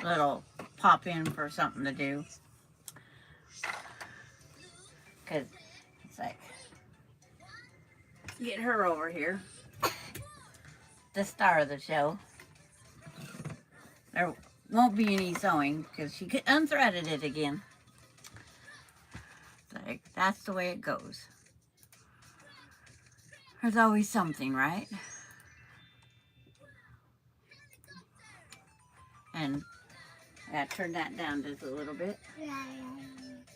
little pop in for something to do. Because it's like, get her over here. The star of the show. There won't be any sewing because she unthreaded it again. It's like, that's the way it goes. There's always something, right? And I gotta turn that down just a little bit.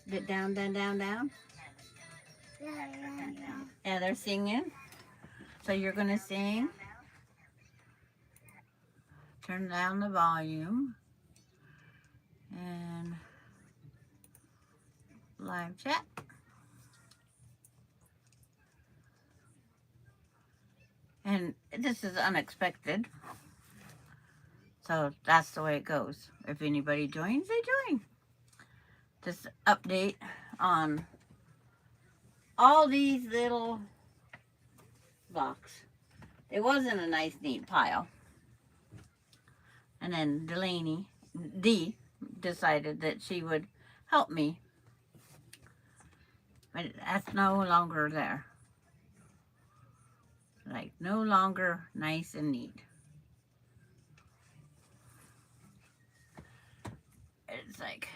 Bit down, down, down, down. Yeah, they're singing. So you're gonna sing. Turn down the volume. And live chat. And this is unexpected. So that's the way it goes. If anybody joins, they join. Just update on all these little blocks. It wasn't a nice, neat pile. And then Delaney, Dee, decided that she would help me. But that's no longer there. Like, no longer nice and neat. It's like,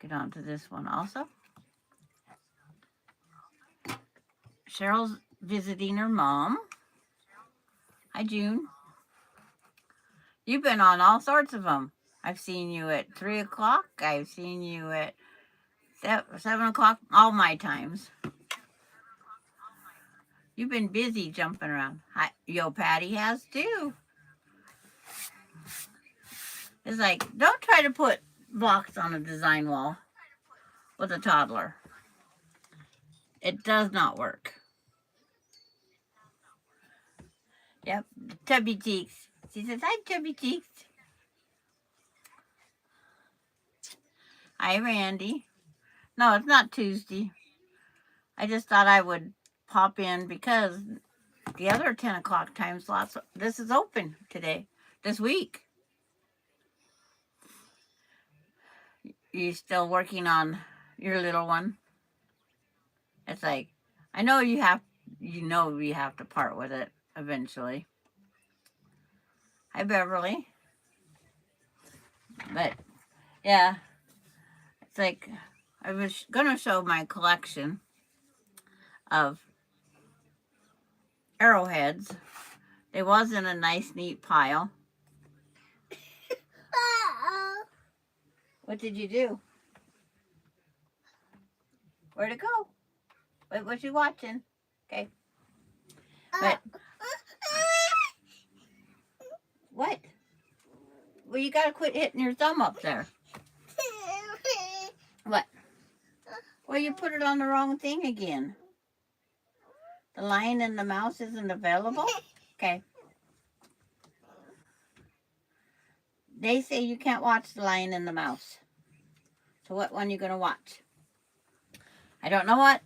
get on to this one also. Cheryl's visiting her mom. Hi, June. You've been on all sorts of them. I've seen you at 3 o'clock. I've seen you at 7 o'clock, all my times. You've been busy jumping around. Hi, Yo, Patty has too. It's like, don't try to put blocks on a design wall with a toddler. It does not work. Yep, Chubby Cheeks. She says, hi, Chubby Cheeks. Hi, Randy. No, it's not Tuesday. I just thought I would pop in because the other 10 o'clock time slots, this is open today, this week. You still working on your little one? It's like, I know you have to part with it eventually. Hi, Beverly. But yeah, it's like, I was gonna show my collection of arrowheads. It was in a nice, neat pile. What did you do? Where'd it go? What was you watching? Okay. But what? Well, you gotta quit hitting your thumb up there. What? Well, you put it on the wrong thing again. The Lion and the Mouse isn't available? Okay. They say you can't watch The Lion and the Mouse. So what one are you going to watch? I don't know what.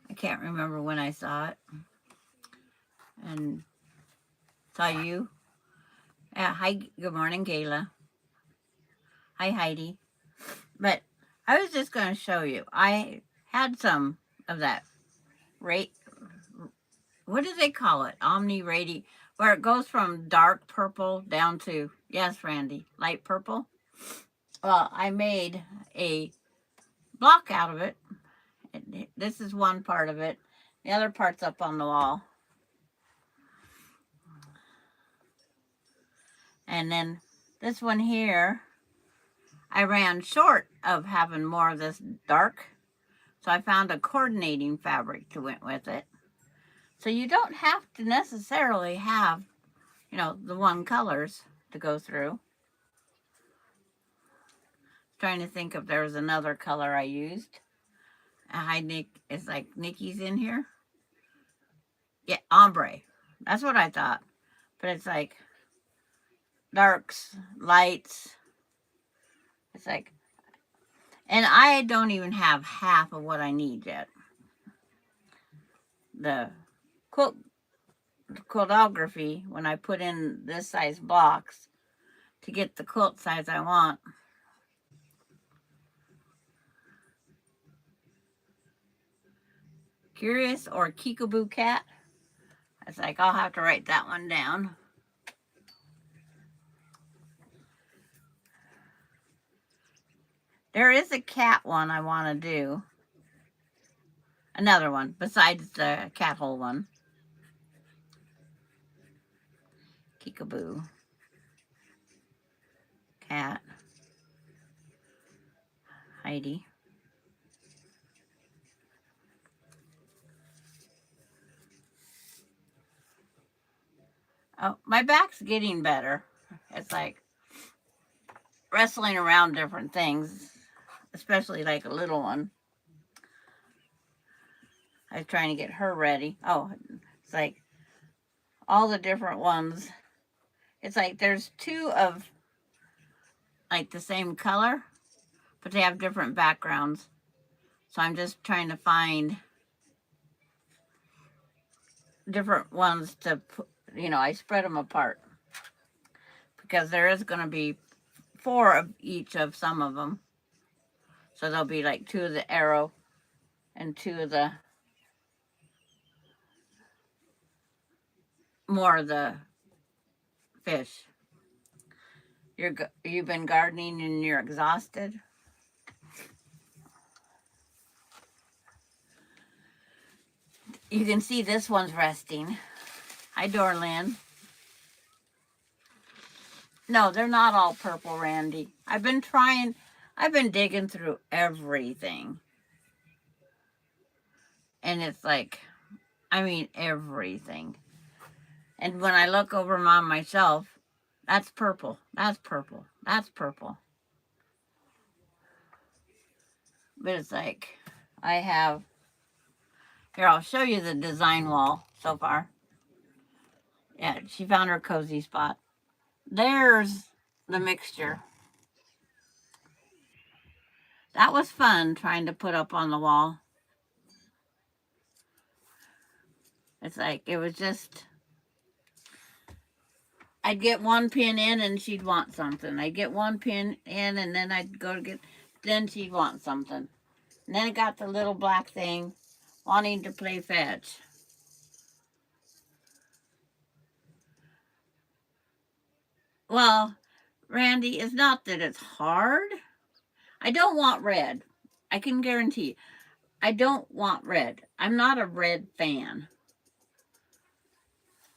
I can't remember when I saw it. And saw you. Yeah, hi, good morning, Gayla. Hi, Heidi. But I was just going to show you. I had some of that what do they call it? Omni Radi, where it goes from dark purple down to, yes, Randy, light purple. Well, I made a block out of it. This is one part of it. The other part's up on the wall. And then this one here, I ran short of having more of this dark. So I found a coordinating fabric to went with it. So you don't have to necessarily have, the one colors to go through. Trying to think if there was another color I used. Hi, Nick. It's like Nikki's in here. Yeah, ombre. That's what I thought. But it's like darks, lights. It's like, and I don't even have half of what I need yet. The quiltography, when I put in this size blocks to get the quilt size I want. Curious or Kickaboo cat? It's like, I'll have to write that one down. There is a cat one I want to do. Another one besides the cat hole one. Kickaboo. Cat. Heidi. Oh, my back's getting better. It's like wrestling around different things, especially like a little one. I was trying to get her ready. Oh, it's like all the different ones. It's like there's two of like the same color, but they have different backgrounds. So I'm just trying to find different ones to put, I spread them apart because there is going to be 4 of each of some of them. So there'll be like 2 of the arrow and 2 of the more of the fish. You've been gardening and you're exhausted. You can see this one's resting. Hi, Dorlin. No, they're not all purple, Randy. I've been digging through everything. And it's like, everything. And when I look over on my shelf, that's purple, that's purple, that's purple. But it's like, here, I'll show you the design wall so far. Yeah, she found her cozy spot. There's the mixture. That was fun trying to put up on the wall. It's like, it was just, I'd get one pin in and she'd want something. I'd get one pin in and then I'd go to then she'd want something. And then it got the little black thing wanting to play fetch. Well, Randy, it's not that it's hard. I don't want red. I can guarantee. I don't want red. I'm not a red fan.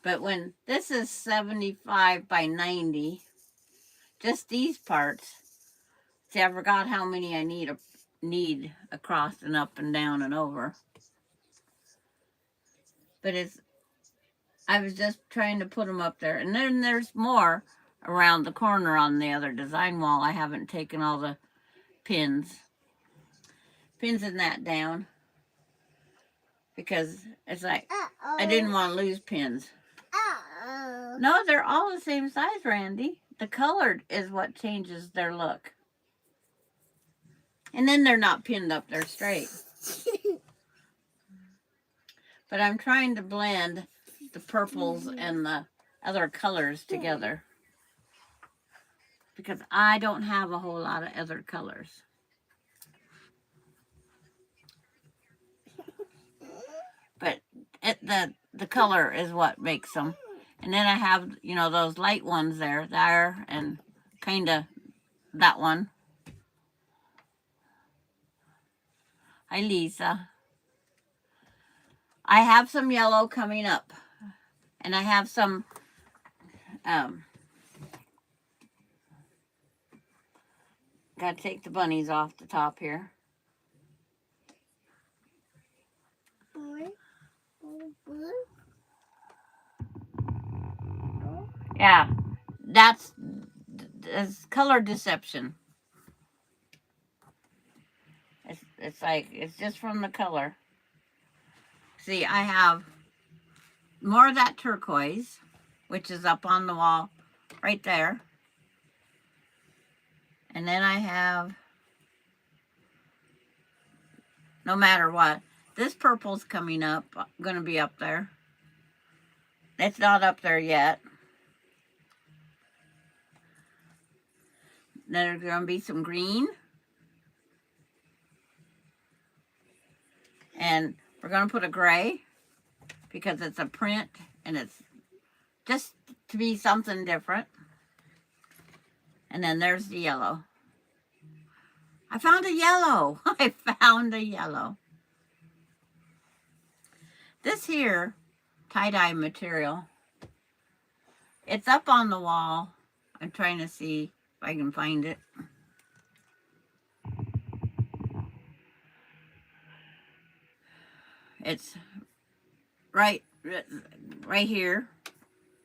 But when this is 75 by 90, just these parts, see, I forgot how many I need across and up and down and over. But I was just trying to put them up there. And then there's more around the corner on the other design wall. I haven't taken all the pins in that down because it's like, I didn't want to lose pins. No, they're all the same size, Randy. The colored is what changes their look. And then they're not pinned up, they're straight. But I'm trying to blend the purples and the other colors together because I don't have a whole lot of other colors. But the color is what makes them. And then I have, those light ones there, and kind of that one. Hi, Lisa. I have some yellow coming up. And I have some, gotta take the bunnies off the top here. Yeah, that's color deception. It's like, it's just from the color. See, I have more of that turquoise, which is up on the wall right there. And then I have, no matter what, this purple's coming up, going to be up there. It's not up there yet. Then there's going to be some green. And we're going to put a gray because it's a print and it's just to be something different. And then there's the yellow. I found a yellow. I found a yellow. This here tie-dye material, it's up on the wall. I'm trying to see if I can find it. It's right here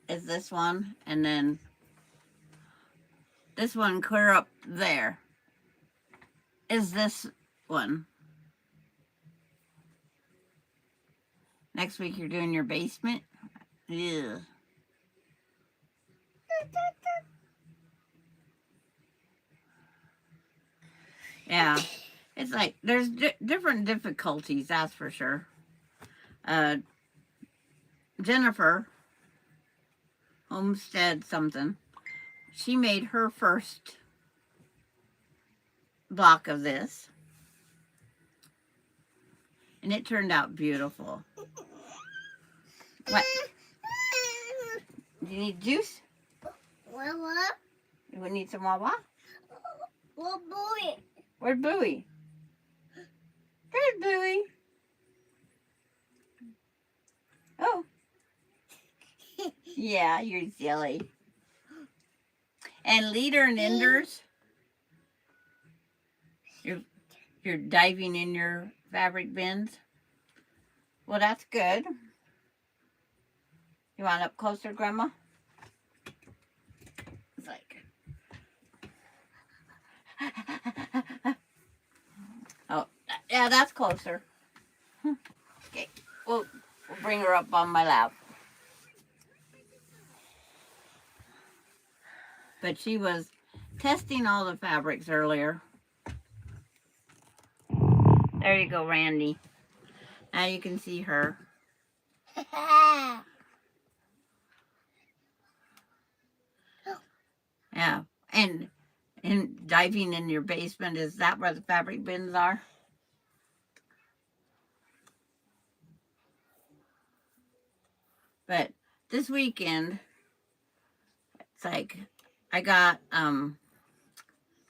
is this one, and then this one clear up there is this one. Next week you're doing your basement. Ew. Yeah, it's like there's different difficulties, that's for sure. Jennifer Homestead something, she made her first block of this, and it turned out beautiful. What? Do you need juice? Wawa? You would need some Wawa? What boy? Where's Bluey? There's Bluey. Oh. Yeah, you're silly. And Leader and Enders, you're diving in your fabric bins. Well, that's good. You want up closer, Grandma? It's like... Oh, yeah, that's closer. Okay, we'll bring her up on my lap. But she was testing all the fabrics earlier. There you go, Randy. Now you can see her. Yeah, and diving in your basement, is that where the fabric bins are? But this weekend, it's like I got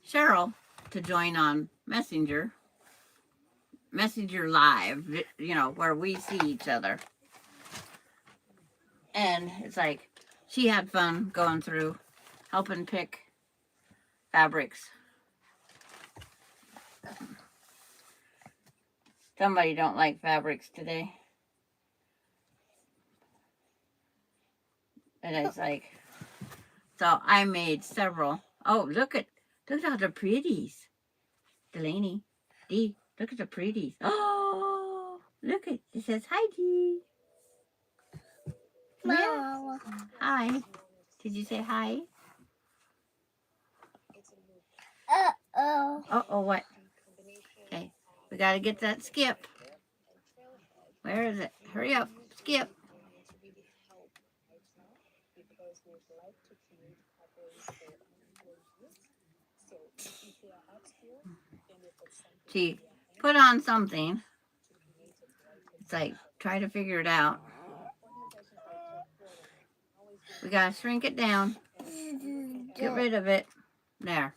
Cheryl to join on Messenger Live, you know, where we see each other. And it's like she had fun going through, helping pick fabrics. Somebody don't like fabrics today. And it's like, so I made several. Oh, look at all the pretties. Delaney, Dee, look at the pretties. Oh, look at, it says hi, Dee. No. Hi. Did you say hi? Uh-oh. Uh-oh, what? Okay, we gotta get that Skip. Where is it? Hurry up, Skip. She put on something. It's like, try to figure it out. We gotta shrink it down. Get rid of it. There.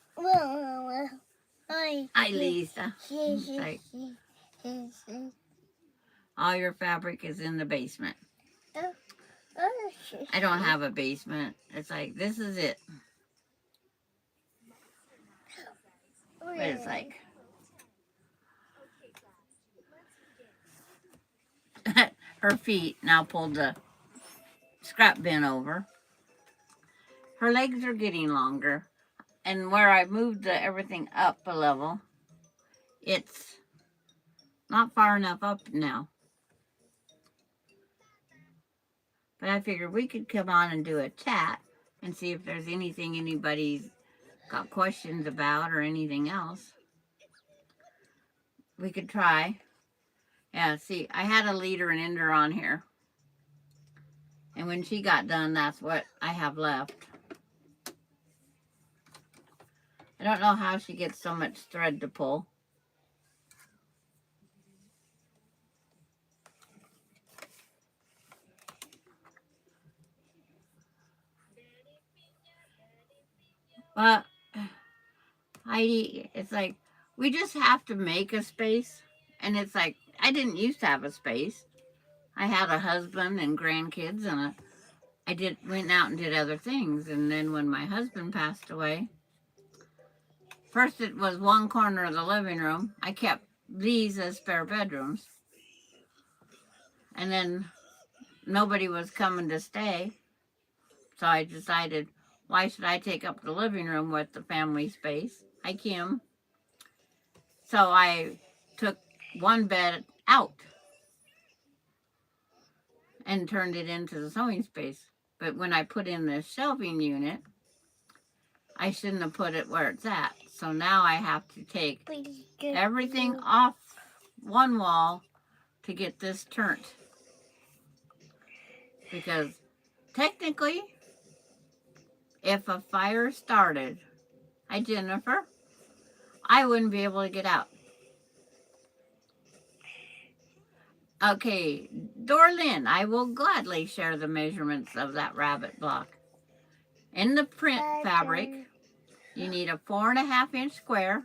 Hi, Lisa. Like, all your fabric is in the basement. I don't have a basement. It's like, this is it. But it's like, her feet now pulled the scrap bin over. Her legs are getting longer. And where I moved everything up a level, it's not far enough up now. But I figured we could come on and do a chat and see if there's anything anybody's got questions about or anything else. We could try. Yeah, see, I had a leader and ender on here. And when she got done, that's what I have left. I don't know how she gets so much thread to pull. But Heidi, it's like, we just have to make a space. And it's like, I didn't used to have a space. I had a husband and grandkids, and I went out and did other things. And then when my husband passed away, first it was one corner of the living room. I kept these as spare bedrooms. And then nobody was coming to stay. So I decided, why should I take up the living room with the family space? Hi, Kim. So I took one bed out and turned it into the sewing space. But when I put in the shelving unit, I shouldn't have put it where it's at. So now I have to take everything off one wall to get this turned. Because technically, if a fire started, hi Jennifer, I wouldn't be able to get out. Okay, Dorlyn, I will gladly share the measurements of that rabbit block. In the print fabric, you need a 4.5-inch square,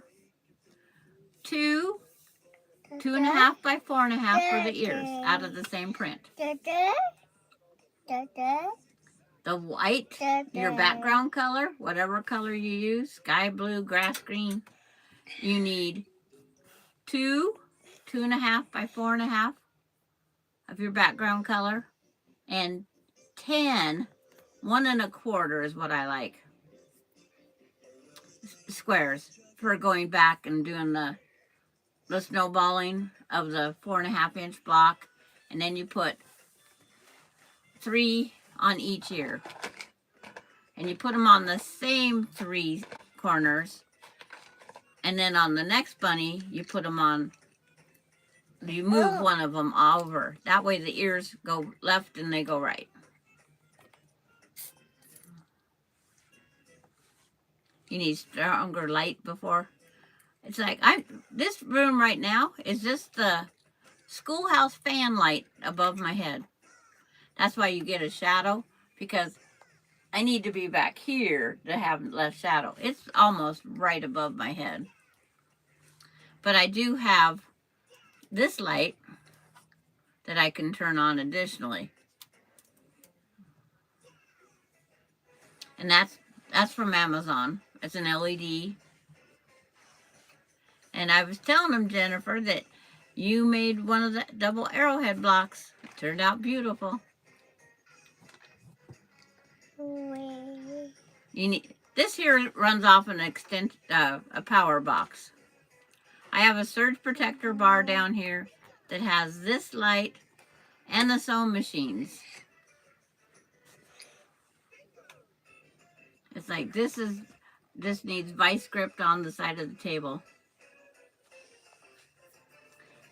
2.5 by 4.5 for the ears out of the same print. The white, your background color, whatever color you use, sky blue, grass green, you need 2.5 by 4.5 of your background color, and 10, 1.25 is what I like, squares for going back and doing the snowballing of the 4.5-inch block. And then you put 3 on each ear, and you put them on the same 3 corners, and then on the next bunny you put them on, you move one of them over. That way the ears go left and they go right. You need stronger light before. It's like, this room right now is just the schoolhouse fan light above my head. That's why you get a shadow, because I need to be back here to have less shadow. It's almost right above my head. But I do have this light that I can turn on additionally. And that's from Amazon. It's an LED. And I was telling them, Jennifer, that you made one of the double arrowhead blocks. It turned out beautiful. You need, this here runs off an a power box. I have a surge protector bar down here that has this light and the sewing machines. It's like, this needs vice grip on the side of the table.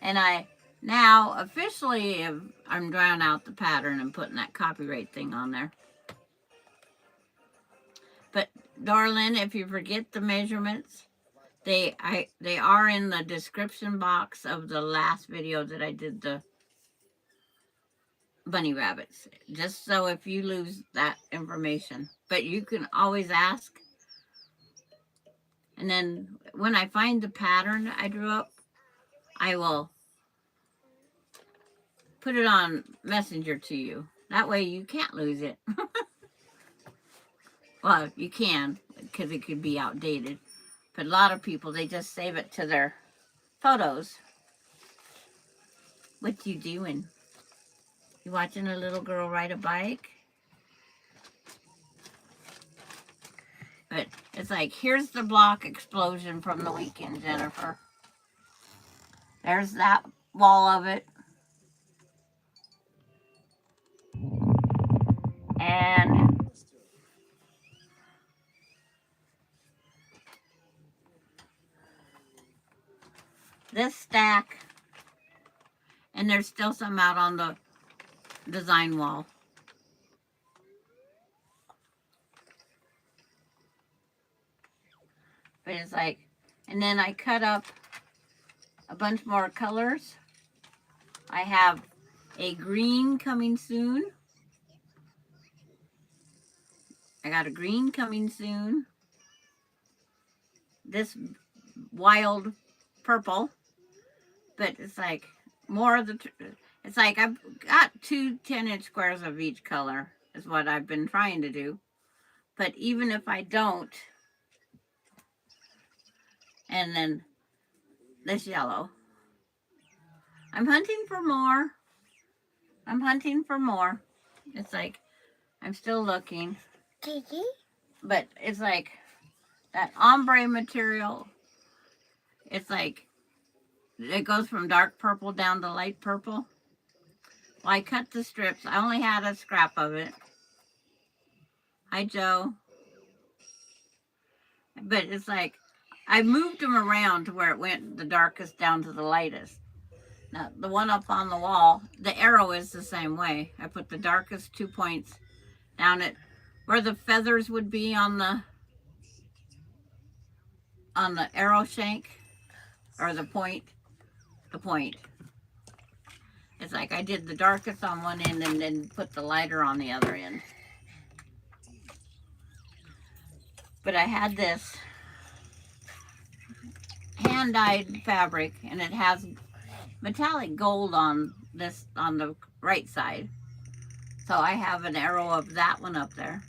And I now officially I'm drawing out the pattern and putting that copyright thing on there. But Darlene, if you forget the measurements, they are in the description box of the last video that I did, the bunny rabbits. Just so if you lose that information. But you can always ask. And then when I find the pattern I drew up, I will put it on Messenger to you. That way you can't lose it. Well, you can, because it could be outdated. But a lot of people, they just save it to their photos. What you doing? You watching a little girl ride a bike? But it's like, here's the block explosion from the weekend, Jennifer. There's that wall of it. And this stack, and there's still some out on the design wall. But it's like, and then I cut up a bunch more colors. I have a green coming soon. I got a green coming soon. This wild purple. But it's like more of the, it's like I've got 2 10-inch squares of each color is what I've been trying to do. But even if I don't, and then this yellow, I'm hunting for more. I'm hunting for more. It's like, I'm still looking. Kiki? But it's like that ombre material. It's like, it goes from dark purple down to light purple. Well, I cut the strips. I only had a scrap of it. Hi, Joe. But it's like, I moved them around to where it went the darkest down to the lightest. Now, the one up on the wall, the arrow is the same way. I put the darkest 2 points down at where the feathers would be on the arrow shank, or the point. It's like I did the darkest on one end and then put the lighter on the other end. But I had this hand-dyed fabric, and it has metallic gold on this, on the right side. So I have an arrow of that one up there.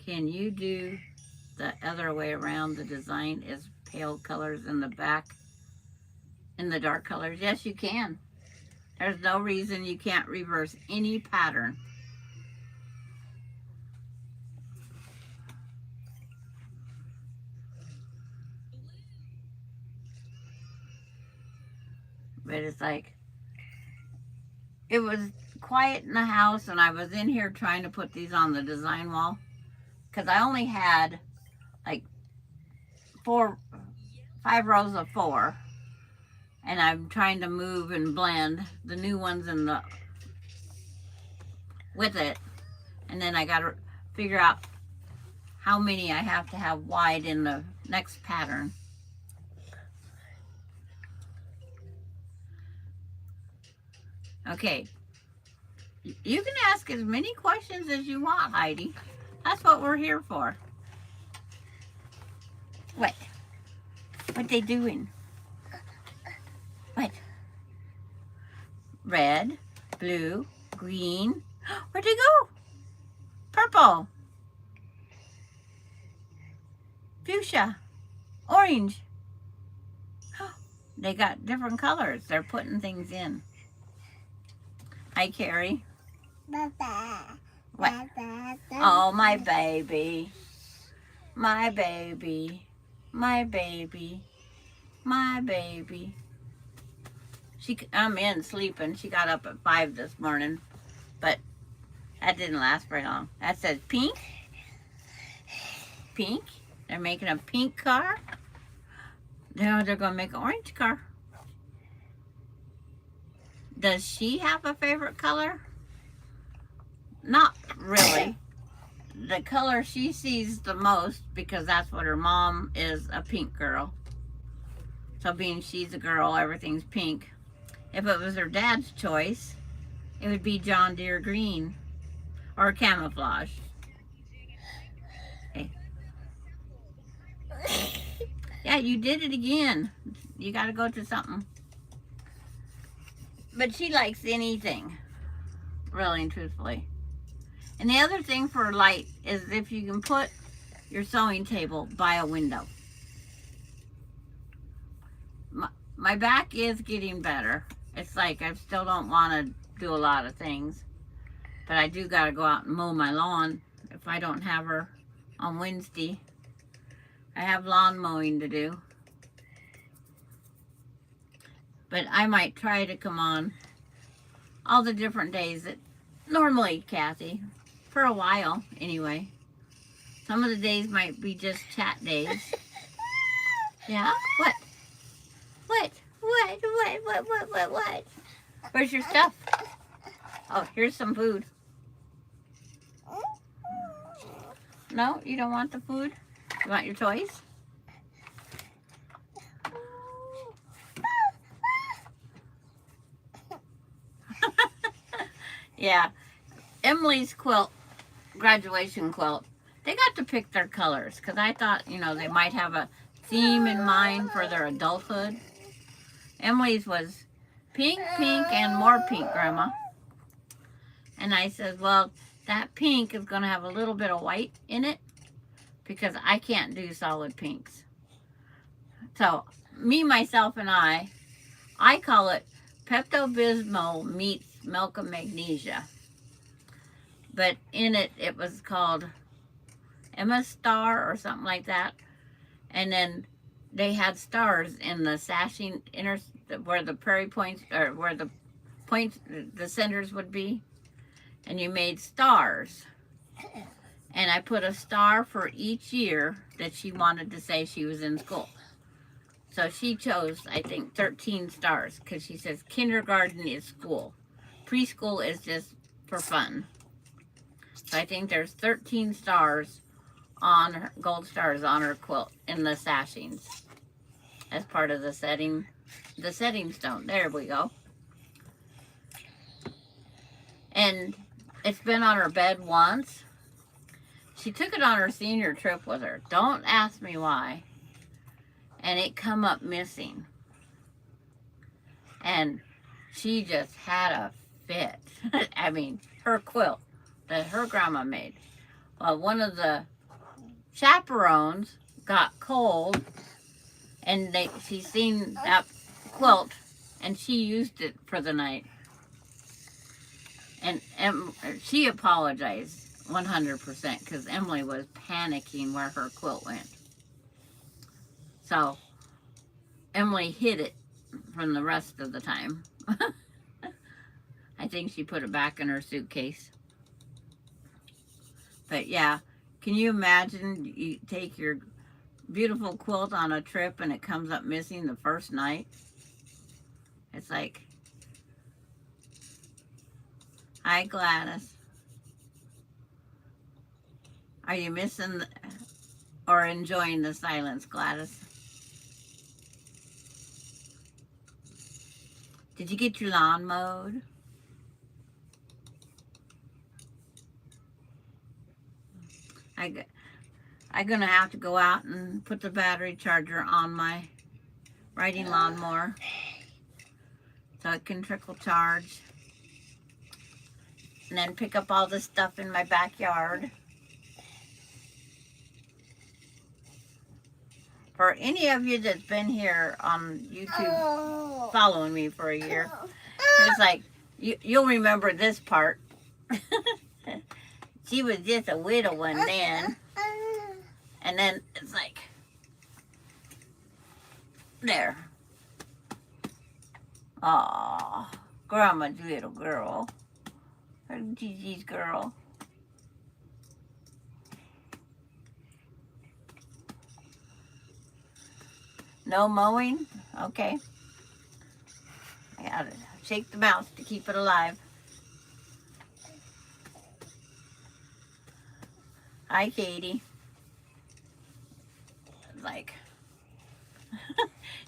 Can you do the other way around? The design is pale colors in the back, in the dark colors. Yes, you can. There's no reason you can't reverse any pattern. But it's like, it was quiet in the house, and I was in here trying to put these on the design wall because I only had like 5 rows of 4, and I'm trying to move and blend the new ones in the with it, and then I got to figure out how many I have to have wide in the next pattern. Okay, you can ask as many questions as you want, Heidi. That's what we're here for. What? What they doing? What? Red, blue, green. Where'd they go? Purple. Fuchsia. Orange. They got different colors. They're putting things in. Hi, Carrie. Baba. What? Oh, my baby. My baby. My baby. My baby. I'm in sleeping. She got up at 5 this morning, but that didn't last very long. That says pink. Pink. They're making a pink car. Now they're going to make an orange car. Does she have a favorite color? Not really. The color she sees the most, because that's what her mom is, a pink girl. So being she's a girl, everything's pink. If it was her dad's choice, it would be John Deere green or camouflage. Okay. Yeah, you did it again. You got to go to something. But she likes anything, really and truthfully. And the other thing for light is if you can put your sewing table by a window. My back is getting better. It's like I still don't want to do a lot of things. But I do got to go out and mow my lawn if I don't have her on Wednesday. I have lawn mowing to do. But I might try to come on all the different days that normally, Kathy, for a while anyway. Some of the days might be just chat days. Yeah? What? What? What? Where's your stuff? Oh, here's some food. No, you don't want the food? You want your toys? Yeah. Emily's quilt, graduation quilt, they got to pick their colors because I thought, you know, they might have a theme in mind for their adulthood. Emily's was pink, and more pink, Grandma. And I said, well, that pink is going to have a little bit of white in it because I can't do solid pinks. So, me, myself, and I call it Pepto-Bismol meets milk of magnesia. But in it, it was called Emma Star or something like that. And then they had stars in the sashing where the prairie points, or where the points, the centers would be. And you made stars. And I put a star for each year that she wanted to say she was in school. So she chose, I think, 13 stars because she says kindergarten is school. Preschool is just for fun. So I think there's 13 stars on her, gold stars on her quilt in the sashings as part of the setting stone. There we go. And it's been on her bed once. She took it on her senior trip with her. Don't ask me why. And it come up missing. And she just had a fit. I mean, her quilt that her grandma made. Well, one of the chaperones got cold and she seen that quilt and she used it for the night. And she apologized 100% because Emily was panicking where her quilt went. So Emily hid it from the rest of the time. I think she put it back in her suitcase. But yeah, can you imagine you take your beautiful quilt on a trip and it comes up missing the first night? It's like, hi Gladys. Are you missing or enjoying the silence, Gladys? Did you get your lawn mowed? I'm gonna have to go out and put the battery charger on my riding lawnmower so it can trickle charge. And then pick up all the stuff in my backyard. For any of you that's been here on YouTube following me for a year, it's like, you'll remember this part. She was just a widow one then. And then it's like, there. Aw, Grandma's little girl. Her Gigi's girl. No mowing? Okay. I gotta shake the mouse to keep it alive. Hi, Katie. Like,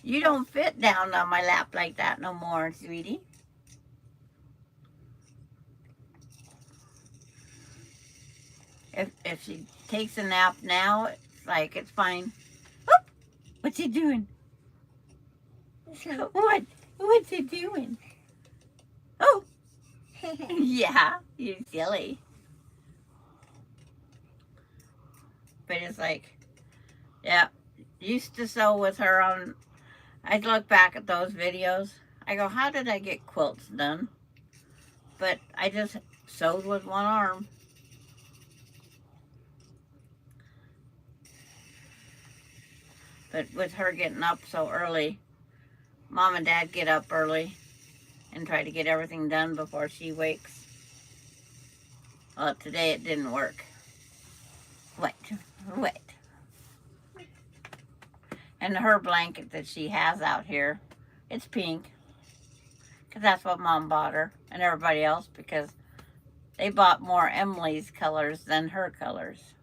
you don't fit down on my lap like that no more, sweetie. If she takes a nap now, it's like, it's fine. Whoop! What's he doing? What's he doing? Oh! Yeah, you're silly. But it's like, yeah, used to sew with her on, I'd look back at those videos. I go, how did I get quilts done? But I just sewed with one arm. But with her getting up so early, Mom and Dad get up early and try to get everything done before she wakes. Well, today it didn't work. Wait. And her blanket that she has out here, it's pink. Because that's what Mom bought her and everybody else, because they bought more Emily's colors than her colors.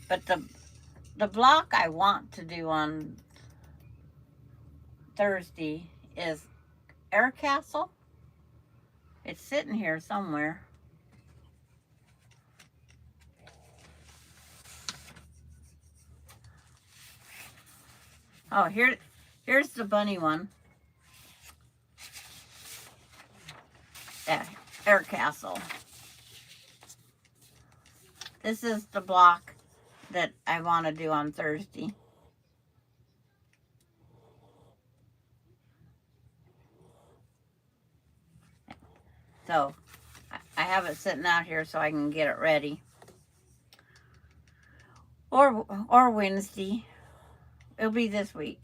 But the block I want to do on Thursday is Air Castle. It's sitting here somewhere. Oh, here's the bunny one. Yeah, Air Castle. This is the block that I want to do on Thursday. So I have it sitting out here so I can get it ready. Or Wednesday. It'll be this week.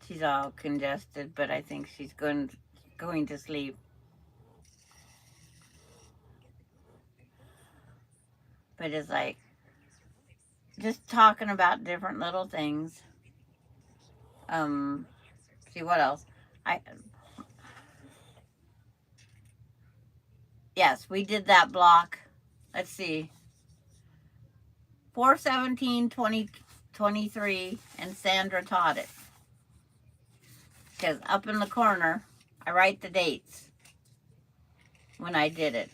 She's all congested, but I think she's going to sleep. But it's like just talking about different little things. See what else? Yes, we did that block. Let's see. 4/17/2023, and Sandra taught it. Because up in the corner, I write the dates when I did it.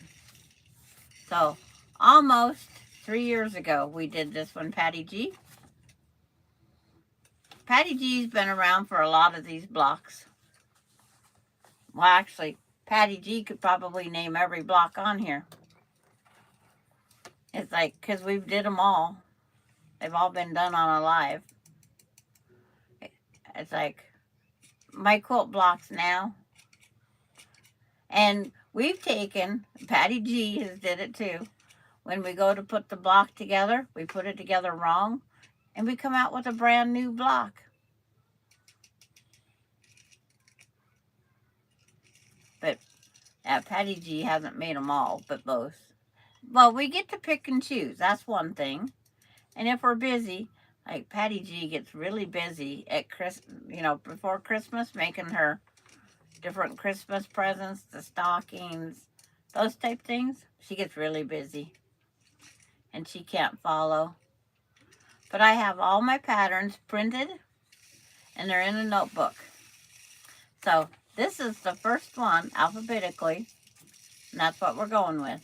So, almost 3 years ago, we did this one, Patty G. Patty G's been around for a lot of these blocks. Well, actually, Patty G could probably name every block on here. It's like, because we did them all. They've all been done on a live. It's like my quilt blocks now. And we've taken, Patty G has did it too. When we go to put the block together, we put it together wrong, and we come out with a brand new block. But Patty G hasn't made them all, but most. Well, we get to pick and choose. That's one thing. And if we're busy, like Patty G gets really busy at before Christmas, making her different Christmas presents, the stockings, those type things. She gets really busy. And she can't follow. But I have all my patterns printed, and they're in a notebook. So this is the first one alphabetically, and that's what we're going with.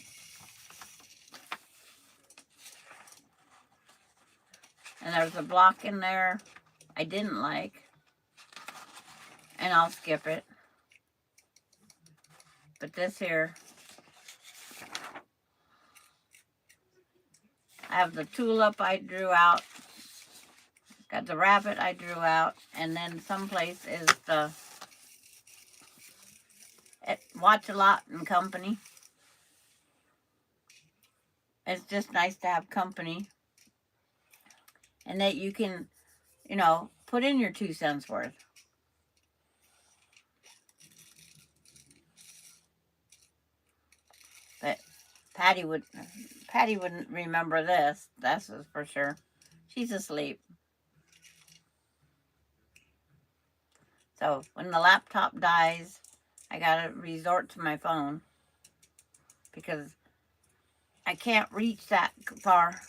And there's a block in there I didn't like, and I'll skip it. But this here, I have the tulip I drew out, got the rabbit I drew out, and then someplace is the Watch a Lot and Company. It's just nice to have company. And that you can, put in your 2 cents worth. But Patty wouldn't remember this. That's for sure. She's asleep. So when the laptop dies, I gotta resort to my phone because I can't reach that far.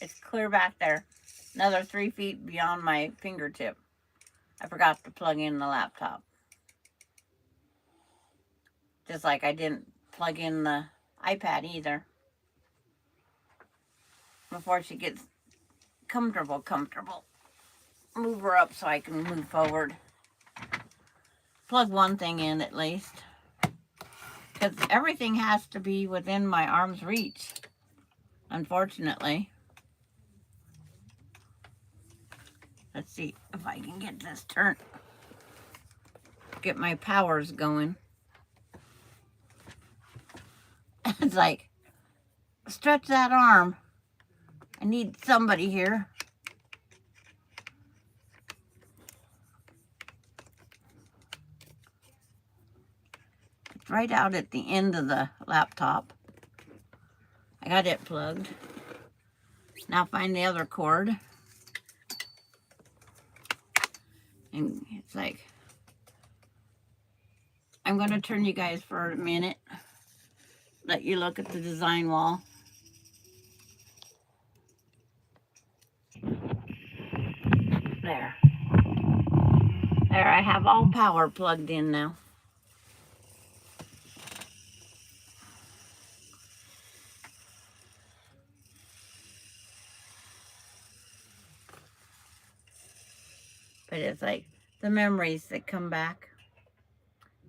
It's clear back there. Another 3 feet beyond my fingertip. I forgot to plug in the laptop. Just like I didn't plug in the iPad either. Before she gets comfortable. Move her up so I can move forward. Plug one thing in at least. Because everything has to be within my arm's reach. Unfortunately. Let's see if I can get this turned. Get my powers going. It's like stretch that arm. I need somebody here. It's right out at the end of the laptop. I got it plugged. Now find the other cord. And it's like, I'm going to turn you guys for a minute. Let you look at the design wall. There. There, I have all power plugged in now. But it's like the memories that come back.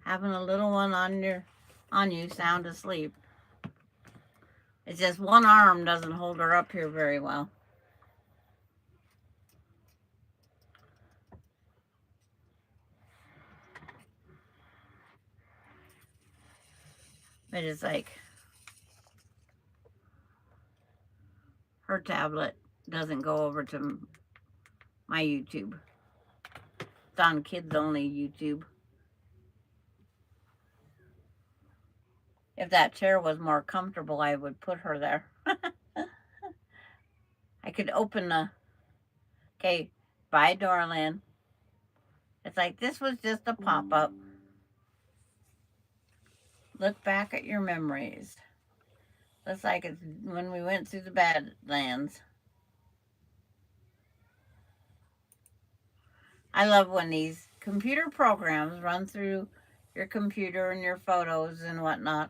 Having a little one on you sound asleep. It's just one arm doesn't hold her up here very well. But it's like her tablet doesn't go over to my YouTube. It's on kids only YouTube. If that chair was more comfortable, I would put her there. I could open the, okay, bye, Dorlin. It's like, this was just a pop-up. Look back at your memories. Looks like it's when we went through the Badlands. I love when these computer programs run through your computer and your photos and whatnot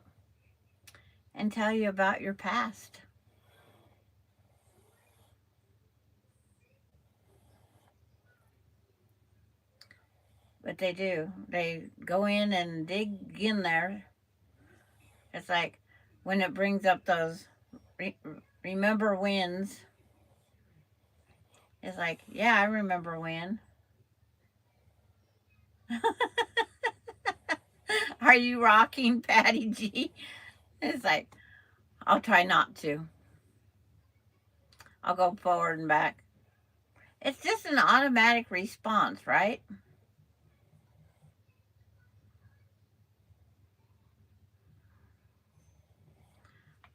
and tell you about your past. But they do. They go in and dig in there. It's like when it brings up those remember wins. It's like, yeah, I remember when. Are you rocking, Patty G? It's like, I'll try not to. I'll go forward and back. It's just an automatic response, right?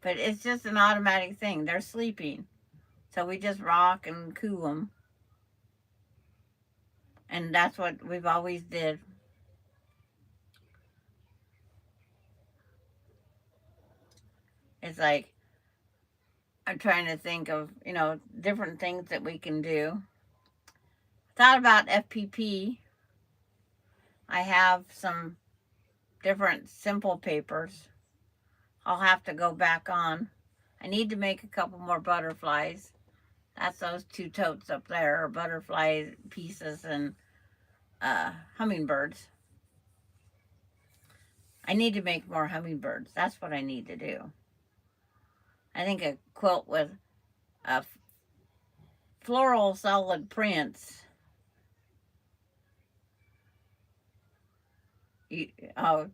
But it's just an automatic thing. They're sleeping. So we just rock and coo them. And that's what we've always did. It's like, I'm trying to think of, different things that we can do. Thought about FPP. I have some different simple papers. I'll have to go back on. I need to make a couple more butterflies. That's those two totes up there, are butterfly pieces and hummingbirds. I need to make more hummingbirds. That's what I need to do. I think a quilt with floral solid prints.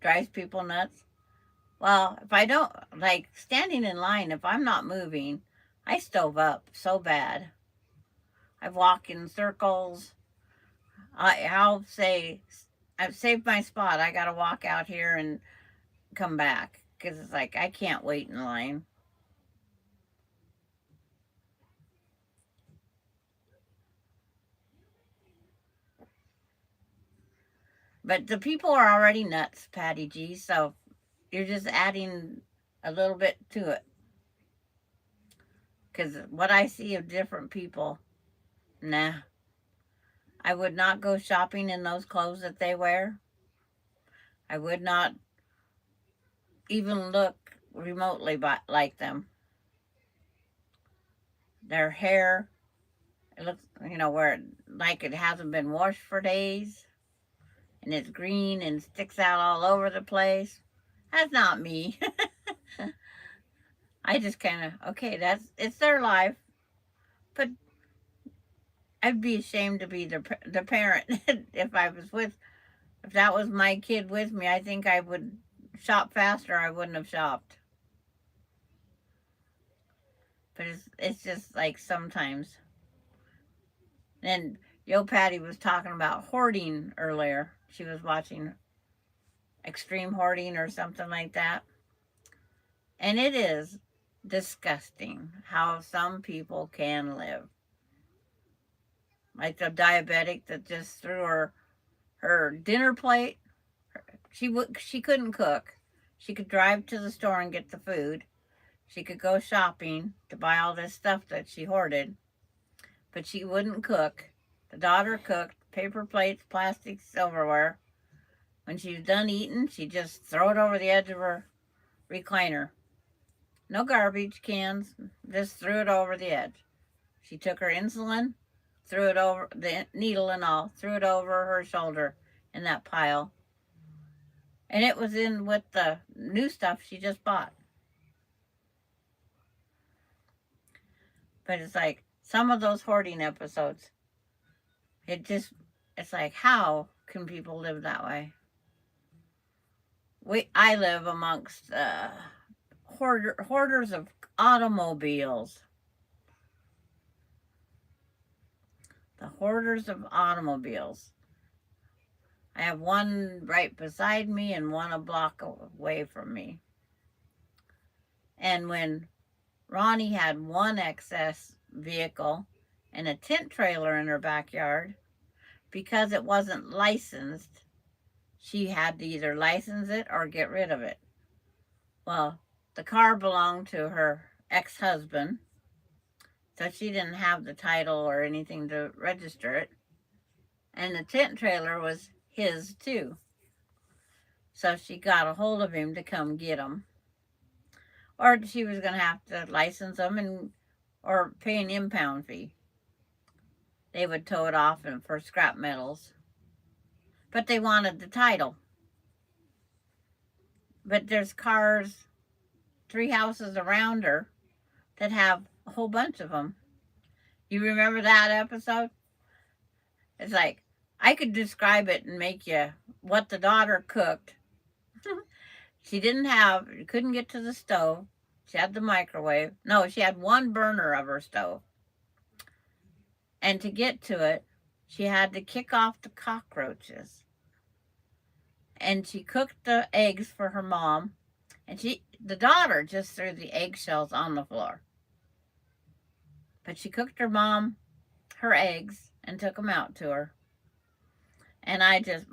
Drives people nuts. Well, if I don't, like standing in line, if I'm not moving, I stove up so bad. I walk in circles. I'll say, I've saved my spot. I got to walk out here and come back because it's like I can't wait in line. But the people are already nuts, Patty G, so you're just adding a little bit to it. Because what I see of different people, nah. I would not go shopping in those clothes that they wear. I would not even look remotely like them. Their hair, it looks, where like it hasn't been washed for days. And it's green and sticks out all over the place. That's not me. I just kind of, okay, it's their life. But I'd be ashamed to be the parent if that was my kid with me. I think I would shop faster. I wouldn't have shopped. But it's just like sometimes. And Yo Patty was talking about hoarding earlier. She was watching Extreme Hoarding or something like that. And it is disgusting how some people can live. Like the diabetic that just threw her dinner plate. She couldn't cook. She could drive to the store and get the food. She could go shopping to buy all this stuff that she hoarded, but she wouldn't cook. The daughter cooked paper plates, plastic silverware. When she was done eating, she'd just throw it over the edge of her recliner. No garbage cans, just threw it over the edge. She took her insulin, threw it over the needle and all, threw it over her shoulder in that pile. And it was in with the new stuff she just bought. But it's like some of those hoarding episodes, it's like, how can people live that way? I live amongst hoarders of automobiles. The hoarders of automobiles. I have one right beside me and one a block away from me. And when Ronnie had one excess vehicle and a tent trailer in her backyard, because it wasn't licensed, she had to either license it or get rid of it. Well, the car belonged to her ex-husband, so she didn't have the title or anything to register it. And the tent trailer was his too. So she got a hold of him to come get them. Or she was going to have to license them or pay an impound fee. They would tow it off for scrap metals. But they wanted the title. But there's cars, 3 houses around her, that have a whole bunch of them. You remember that episode? It's like, I could describe it and make you what the daughter cooked. She couldn't get to the stove. She had the microwave. No, she had one burner of her stove. And to get to it, she had to kick off the cockroaches. And she cooked the eggs for her mom. And the daughter just threw the eggshells on the floor. But she cooked her mom her eggs and took them out to her. And I just,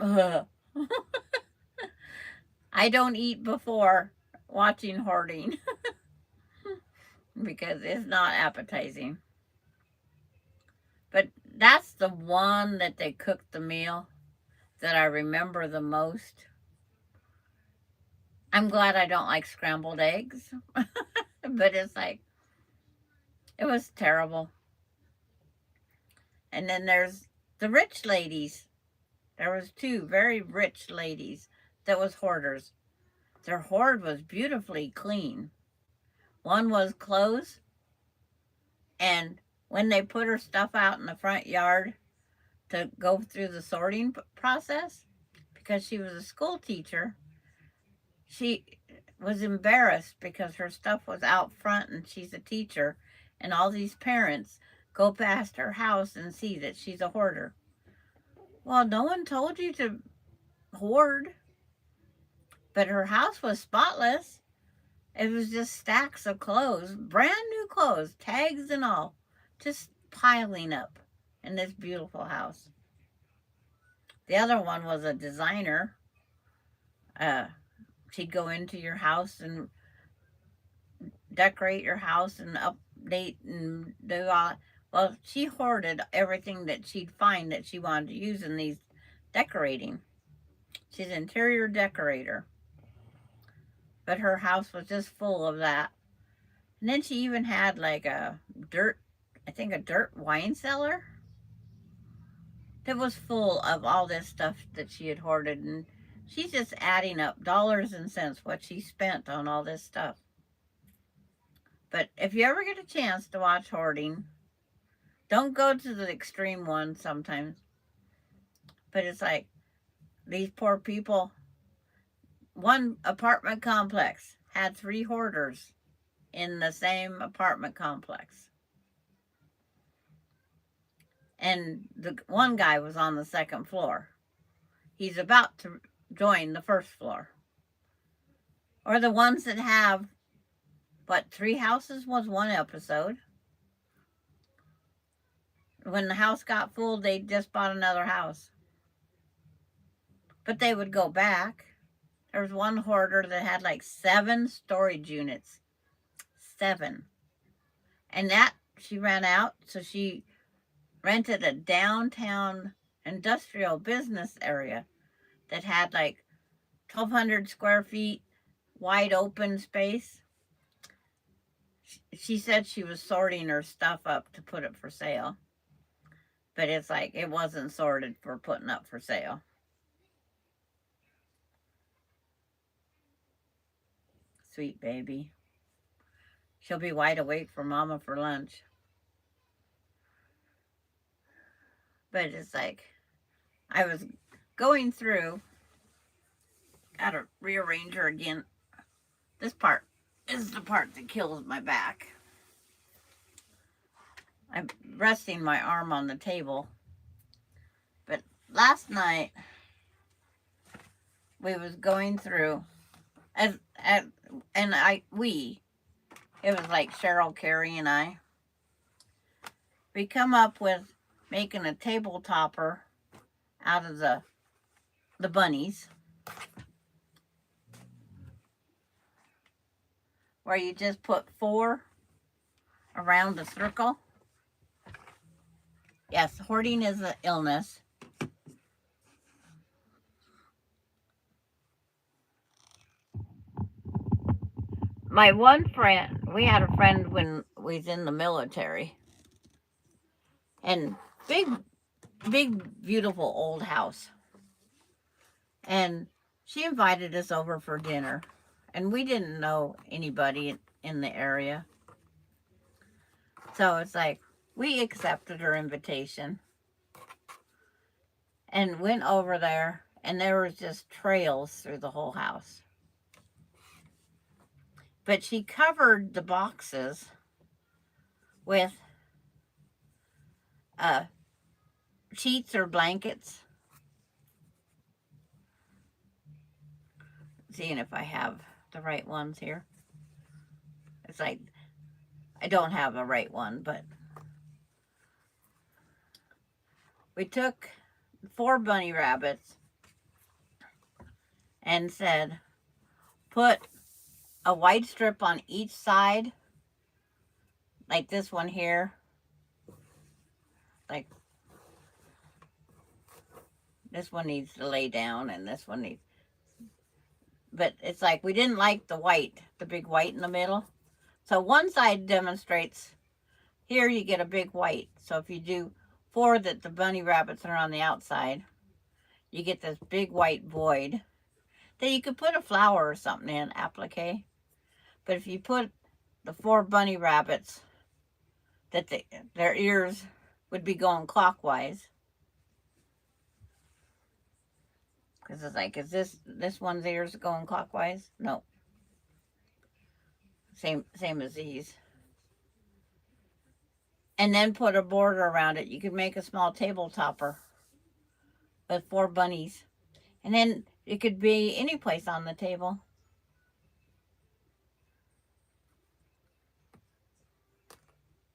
I don't eat before watching hoarding because it's not appetizing. But that's the one that they cooked the meal that I remember the most. I'm glad I don't like scrambled eggs, but it's like, it was terrible. And then there's the rich ladies. There was 2 very rich ladies that was hoarders. Their hoard was beautifully clean. One was clothes, and when they put her stuff out in the front yard to go through the sorting process, because she was a school teacher, she was embarrassed because her stuff was out front and she's a teacher, and all these parents go past her house and see that she's a hoarder. Well, no one told you to hoard. But her house was spotless. It was just stacks of clothes, brand new clothes, tags and all, just piling up in this beautiful house. The other one was a designer. She'd go into your house and decorate your house and update and do all. Well, she hoarded everything that she'd find that she wanted to use in these decorating. She's an interior decorator. But her house was just full of that. And then she even had like a dirt wine cellar that was full of all this stuff that she had hoarded. And she's just adding up dollars and cents what she spent on all this stuff. But if you ever get a chance to watch hoarding, don't go to the extreme one sometimes. But it's like these poor people. One apartment complex had 3 hoarders. in the same apartment complex. And the one guy was on the second floor. He's about to join the first floor. Or the ones that have, what, 3 houses was one episode. When the house got full, they just bought another house. But they would go back. There was one hoarder that had like 7 storage units. 7. And that she ran out, so she rented a downtown industrial business area that had like 1,200 square feet wide open space. She said she was sorting her stuff up to put it for sale. But it's like it wasn't sorted for putting up for sale. Sweet baby. She'll be wide awake for Mama for lunch. But it's like, I was going through, gotta rearrange her again. This part is the part that kills my back. I'm resting my arm on the table. But last night, we was going through, it was like Cheryl, Carrie, and I. We come up with making a table topper out of the bunnies. Where you just put 4 around the circle. Yes, hoarding is an illness. My one friend, we had a friend when we was in the military. And big, beautiful old house. And she invited us over for dinner. And we didn't know anybody in the area. So it's like, we accepted her invitation. And went over there. And there was just trails through the whole house. But she covered the boxes with sheets or blankets. Seeing if I have the right ones here. It's like, I don't have a right one, but we took 4 bunny rabbits and said, put a white strip on each side, like this one here, like this one needs to lay down and this one needs, but it's like we didn't like the white, the big white in the middle. So one side demonstrates, here you get a big white. So if you do 4 that the bunny rabbits are on the outside, you get this big white void that you could put a flower or something in, applique. But if you put the 4 bunny rabbits, that their ears would be going clockwise. Because it's like, is this one's ears going clockwise? No. Same as these. And then put a border around it. You could make a small table topper with 4 bunnies. And then it could be any place on the table.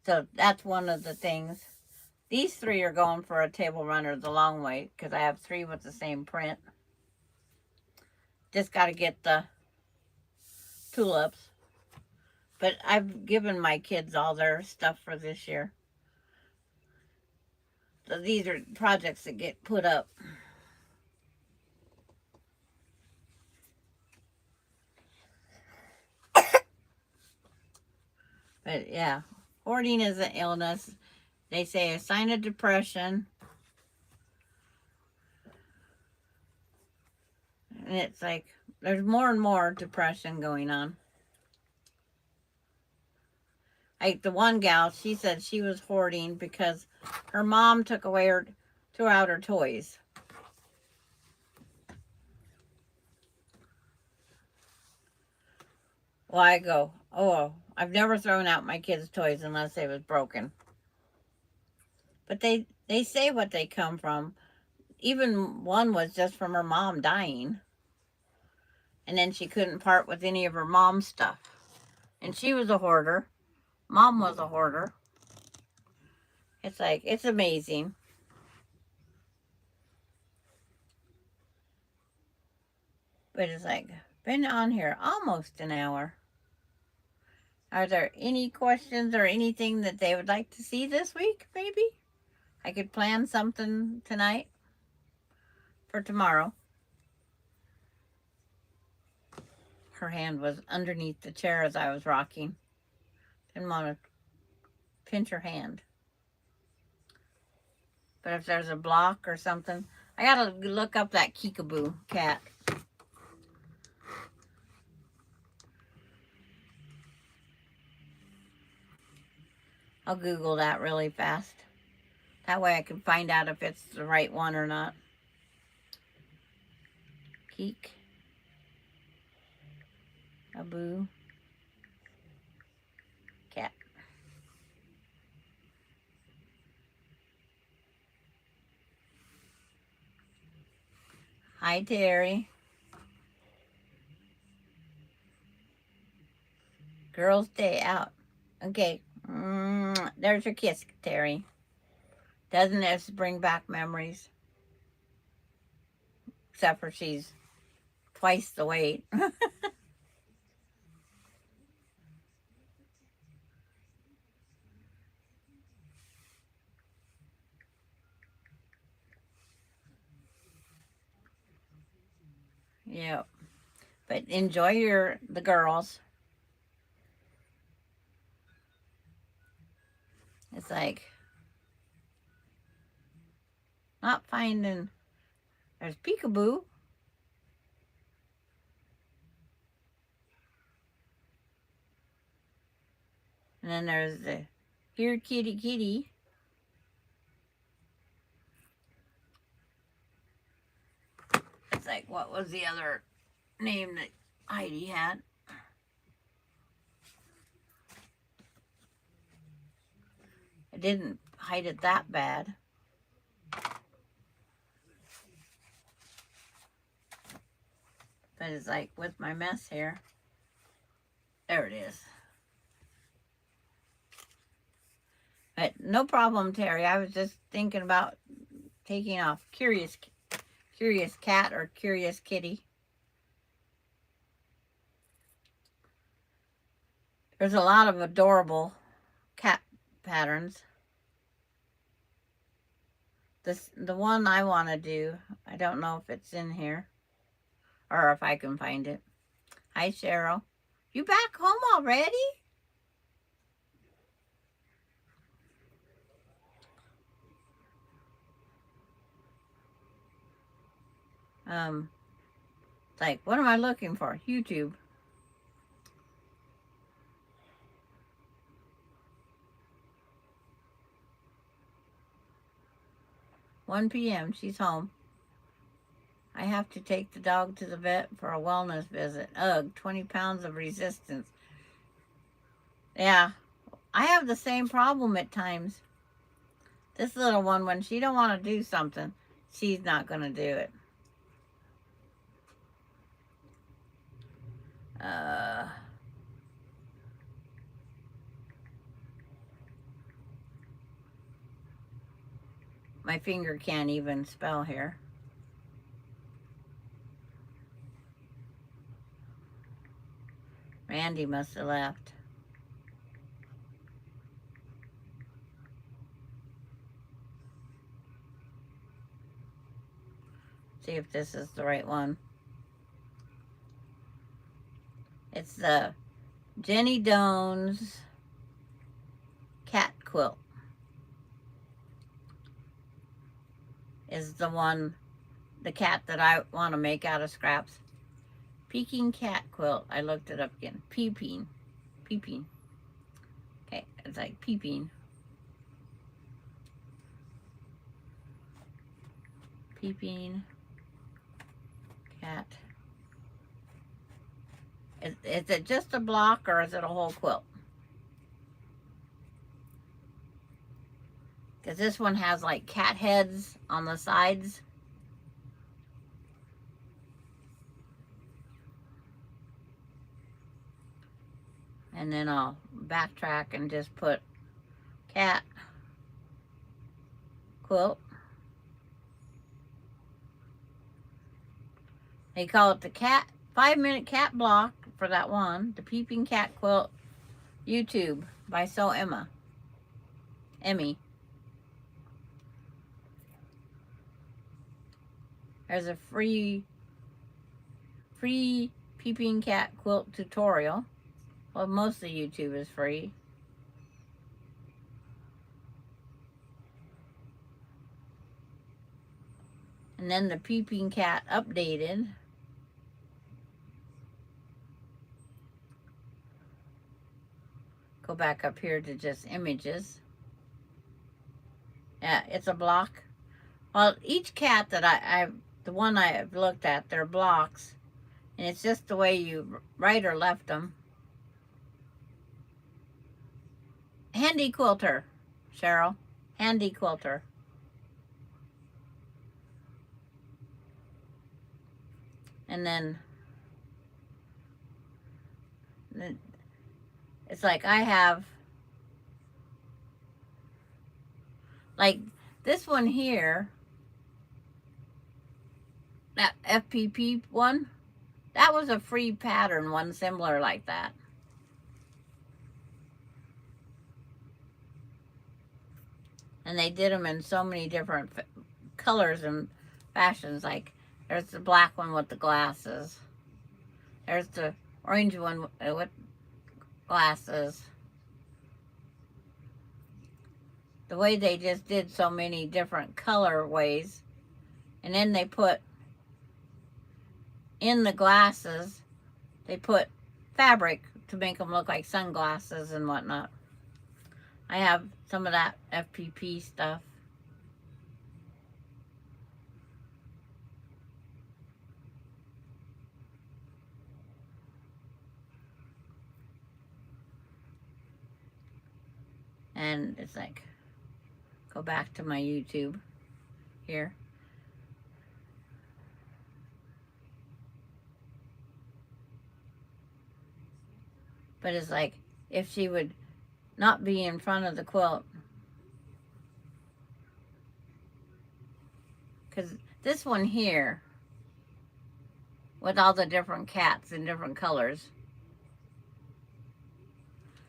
So that's one of the things. These 3 are going for a table runner the long way because I have 3 with the same print. Just got to get the tulips. But I've given my kids all their stuff for this year. So these are projects that get put up. But yeah, hoarding is an illness. They say a sign of depression. And it's like, there's more and more depression going on. Like the one gal, she said she was hoarding because her mom threw out her toys. Well, I go, oh, I've never thrown out my kids' toys unless they was broken. But they say what they come from. Even one was just from her mom dying. And then she couldn't part with any of her mom's stuff. And she was a hoarder. Mom was a hoarder. It's like, it's amazing. But it's like, been on here almost an hour. Are there any questions or anything that they would like to see this week, maybe? I could plan something tonight for tomorrow. Her hand was underneath the chair as I was rocking. Didn't want to pinch her hand. But if there's a block or something, I gotta look up that Kickaboo cat. I'll Google that really fast. That way I can find out if it's the right one or not. Kickaboo cat. Hi, Terry. Girls' day out. Okay. There's your kiss, Terry. Doesn't this bring back memories? Except for she's twice the weight. Yeah. But enjoy the girls. It's like not finding. There's Peekaboo. And then there's the Here Kitty Kitty. It's like, what was the other name that Heidi had? I didn't hide it that bad. But it's like with my mess here. There it is. But no problem, Terry. I was just thinking about taking off Curious Cat or Curious Kitty. There's a lot of adorable cat patterns. The one I want to do, I don't know if it's in here or if I can find it. Hi, Cheryl. You back home already? It's like, what am I looking for? YouTube. (1 p.m.) She's home. I have to take the dog to the vet for a wellness visit. Ugh, 20 pounds of resistance. Yeah, I have the same problem at times. This little one, when she don't want to do something, she's not going to do it. My finger can't even spell here. Randy must have left. See if this is the right one. It's the Jenny Dones cat quilt. Is the one, the cat that I want to make out of scraps. Peking cat quilt. I looked it up again. Peeping. Okay, it's like peeping. Peeping cat. Is it just a block or is it a whole quilt? Because this one has like cat heads on the sides. And then I'll backtrack and just put cat quilt. They call it the 5-minute cat block for that one. The Peeping Cat Quilt YouTube by Sew Emmy. There's a free Peeping Cat Quilt tutorial. Well, most of YouTube is free. And then the Peeping Cat Updated. Go back up here to just images. Yeah, it's a block. Well, each cat that the one I've looked at, they're blocks. And it's just the way you right or left them. Handy quilter, Cheryl. Handy quilter. And then it's like I have, like this one here, that FPP one, that was a free pattern, one similar like that. And they did them in so many different colors and fashions. Like there's the black one with the glasses. There's the orange one with glasses. The way they just did so many different colorways. And then they put in the glasses, they put fabric to make them look like sunglasses and whatnot. I have some of that FPP stuff. And it's like, go back to my YouTube here. But it's like, if she would not be in front of the quilt. Because this one here, with all the different cats in different colors.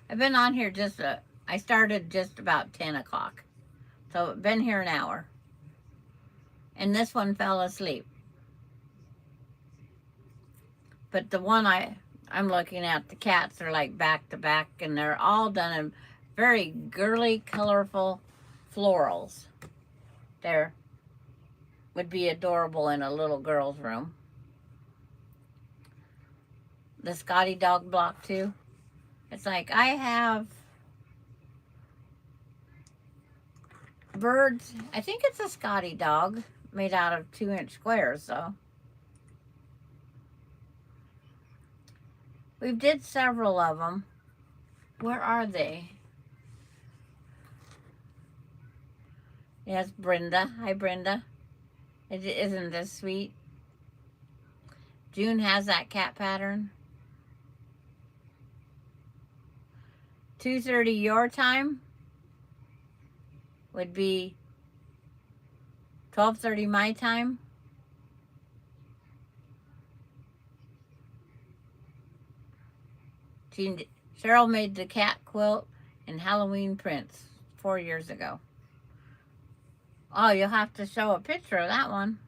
I've been on here I started just about 10 o'clock. So I've been here an hour. And this one fell asleep. But the one I'm looking at, the cats are like back to back, and they're all done in very girly, colorful florals. They would be adorable in a little girl's room. The Scotty dog block too. It's like I have birds. I think it's a Scotty dog made out of 2-inch squares though. We did several of them. Where are they? Yes, Brenda. Hi, Brenda. Isn't this sweet? June has that cat pattern. 2:30 your time would be 12:30 my time. Cheryl made the cat quilt in Halloween prints 4 years ago. Oh, you'll have to show a picture of that one.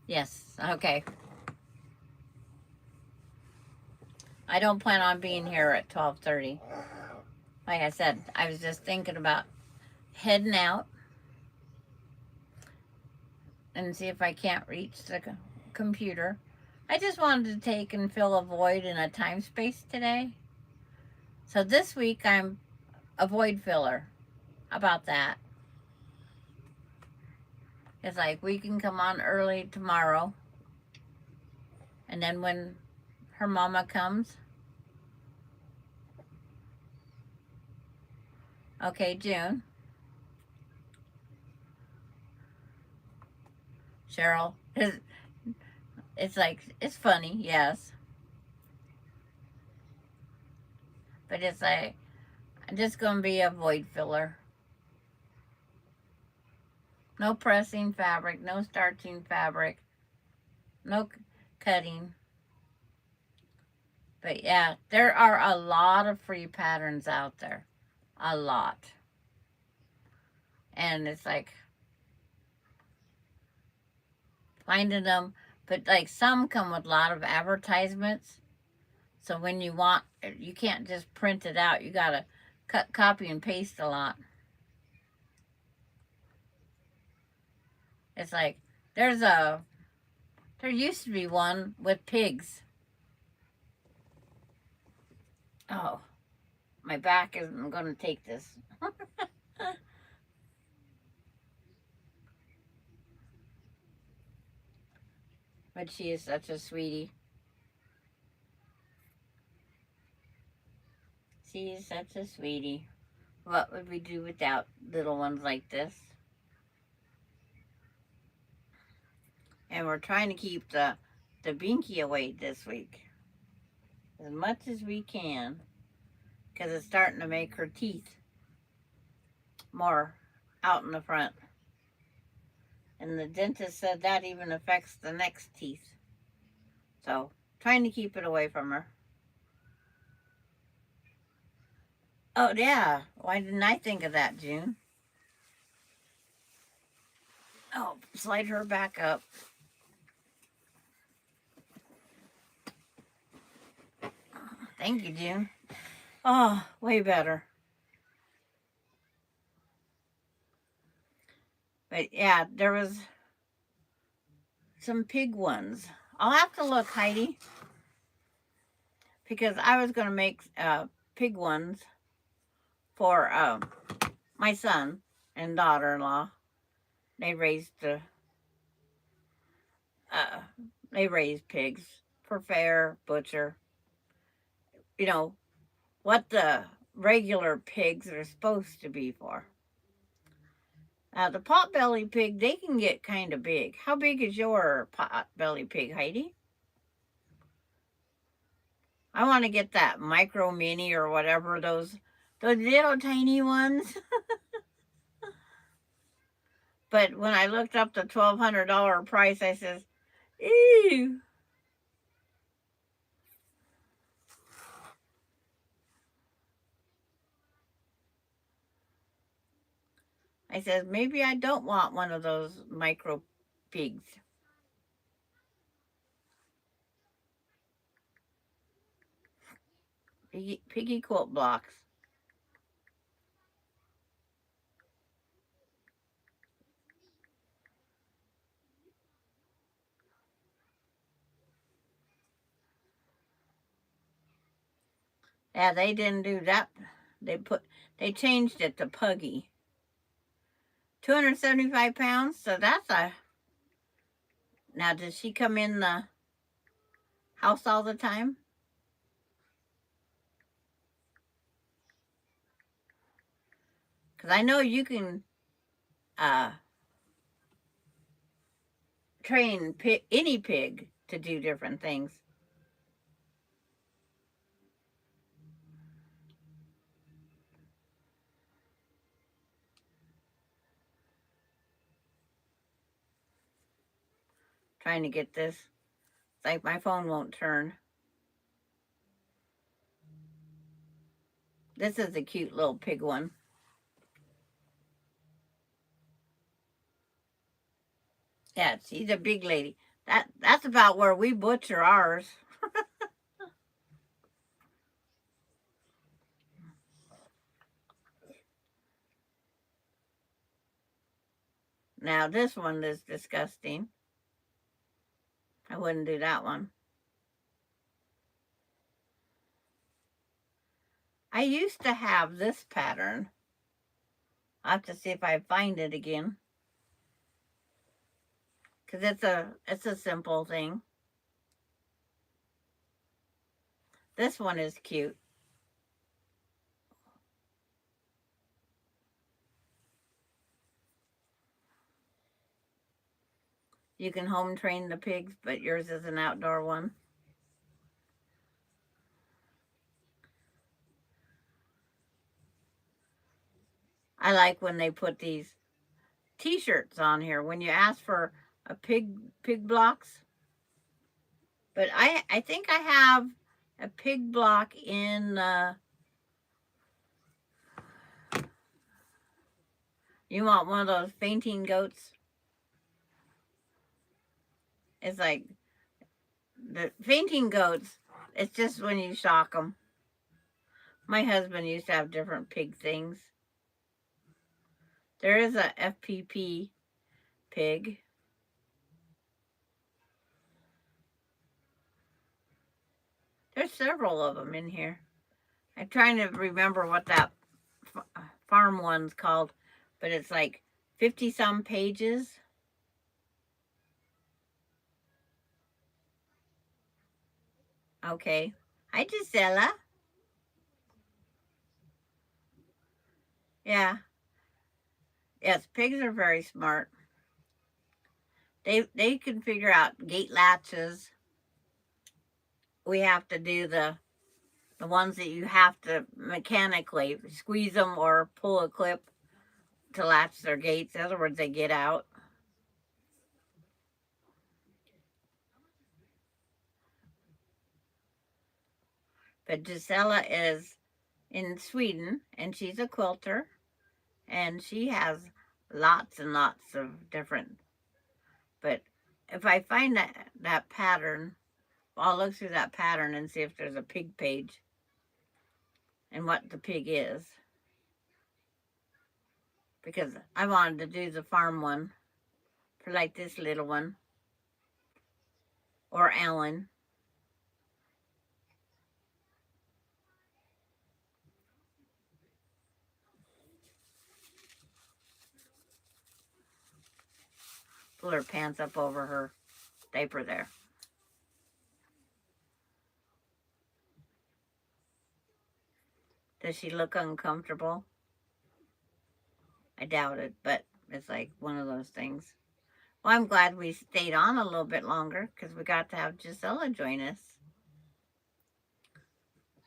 Yes, okay. I don't plan on being here at 12:30. Like I said, I was just thinking about heading out and see if I can't reach the computer. I just wanted to take and fill a void in a time space today. So this week I'm a void filler. How about that? It's like we can come on early tomorrow And then when her mama comes, okay, June, Cheryl, it's like, it's funny, yes. But it's like, I'm just going to be a void filler. No pressing fabric, no starching fabric, no cutting. But yeah, there are a lot of free patterns out there. A lot. And it's like finding them. But like some come with a lot of advertisements. So when you want, you can't just print it out. You got to cut, copy, and paste a lot. It's like, there used to be one with pigs. Oh, my back isn't going to take this. But she is such a sweetie. She is such a sweetie. What would we do without little ones like this? And we're trying to keep the Binky away this week as much as we can, because it's starting to make her teeth more out in the front. And the dentist said that even affects the next teeth. So, trying to keep it away from her. Oh, yeah. Why didn't I think of that, June? Oh, slide her back up. Thank you, June. Oh, way better. But yeah, there was some pig ones. I'll have to look, Heidi, because I was going to make pig ones for my son and daughter-in-law. They raised they raised pigs for fair, butcher. You know what the regular pigs are supposed to be for. The pot-belly pig, they can get kind of big. How big is your pot-belly pig, Heidi? I want to get that micro mini or whatever, those little tiny ones. But when I looked up the $1,200 price, I says, ew. I says, maybe I don't want one of those micro pigs. Piggy quilt blocks. Yeah, they didn't do that. They changed it to Puggy. 275 pounds, so that's a... Now, does she come in the house all the time? Because I know you can train any pig to do different things. Trying to get this. It's like my phone won't turn. This is a cute little pig one. Yeah, she's a big lady. That's about where we butcher ours. Now this one is disgusting. I wouldn't do that one. I used to have this pattern. I'll have to see if I find it again. Because it's a simple thing. This one is cute. You can home train the pigs, but yours is an outdoor one. I like when they put these t-shirts on here when you ask for a pig blocks. But I think I have a pig block in you want one of those fainting goats? It's like the fainting goats, it's just when you shock them. My husband used to have different pig things. There is a FPP pig. There's several of them in here. I'm trying to remember what that farm one's called, but it's like 50 some pages. Okay. Hi, Gisela. Yeah. Yes, pigs are very smart. They can figure out gate latches. We have to do the ones that you have to mechanically squeeze them or pull a clip to latch their gates. In other words, they get out. But Gisela is in Sweden, and she's a quilter, and she has lots and lots of different. But if I find that pattern, I'll look through that pattern and see if there's a pig page and what the pig is. Because I wanted to do the farm one for like this little one. Or Ellen. Pull her pants up over her diaper there. Does she look uncomfortable? I doubt it, but it's like one of those things. Well, I'm glad we stayed on a little bit longer because we got to have Gisela join us.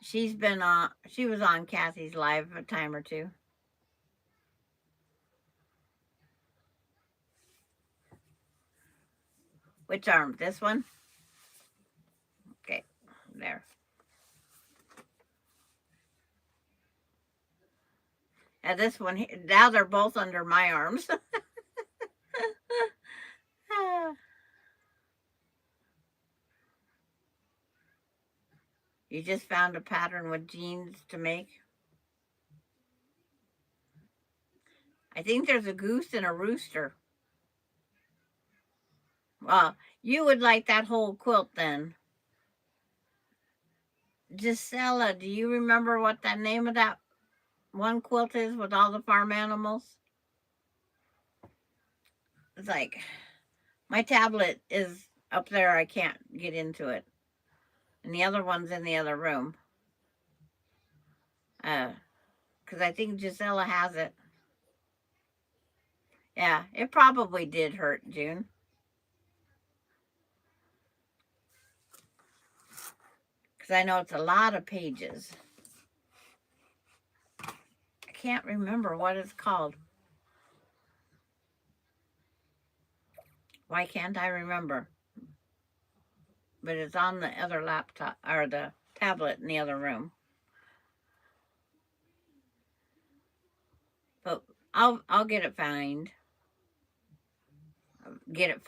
She was on Kathy's live a time or two. Which arm? This one? Okay, there. And this one, now they're both under my arms. You just found a pattern with jeans to make? I think there's a goose and a rooster. Well, you would like that whole quilt then. Gisela, do you remember what the name of that one quilt is with all the farm animals? It's like, my tablet is up there. I can't get into it. And the other one's in the other room. Because I think Gisela has it. Yeah, it probably did hurt, June. Because I know it's a lot of pages. I can't remember what it's called. Why can't I remember? But it's on the other laptop, or the tablet in the other room. But I'll get it found. Get it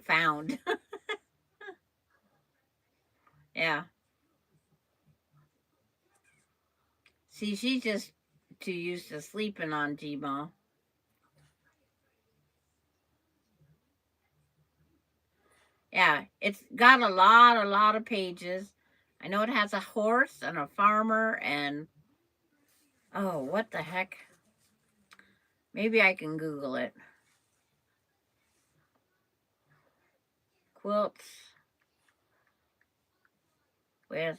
found. Yeah. See, she's just too used to sleeping on Gmail. Yeah, it's got a lot of pages. I know it has a horse and a farmer and oh, what the heck? Maybe I can Google it. Quilts with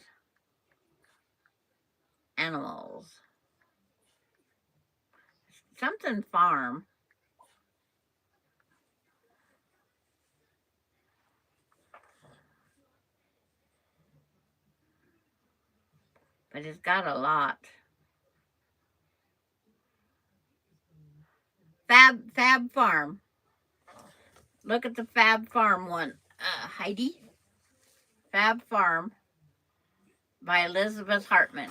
animals. Something farm. But it's got a lot. Fab Farm. Look at the Fab Farm one, Heidi. Fab Farm by Elizabeth Hartman.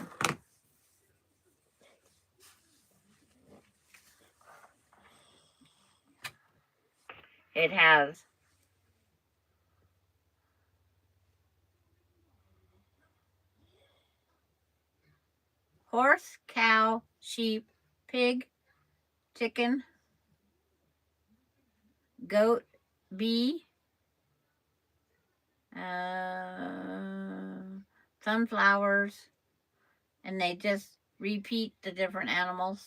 It has horse, cow, sheep, pig, chicken, goat, bee, sunflowers, and they just repeat the different animals.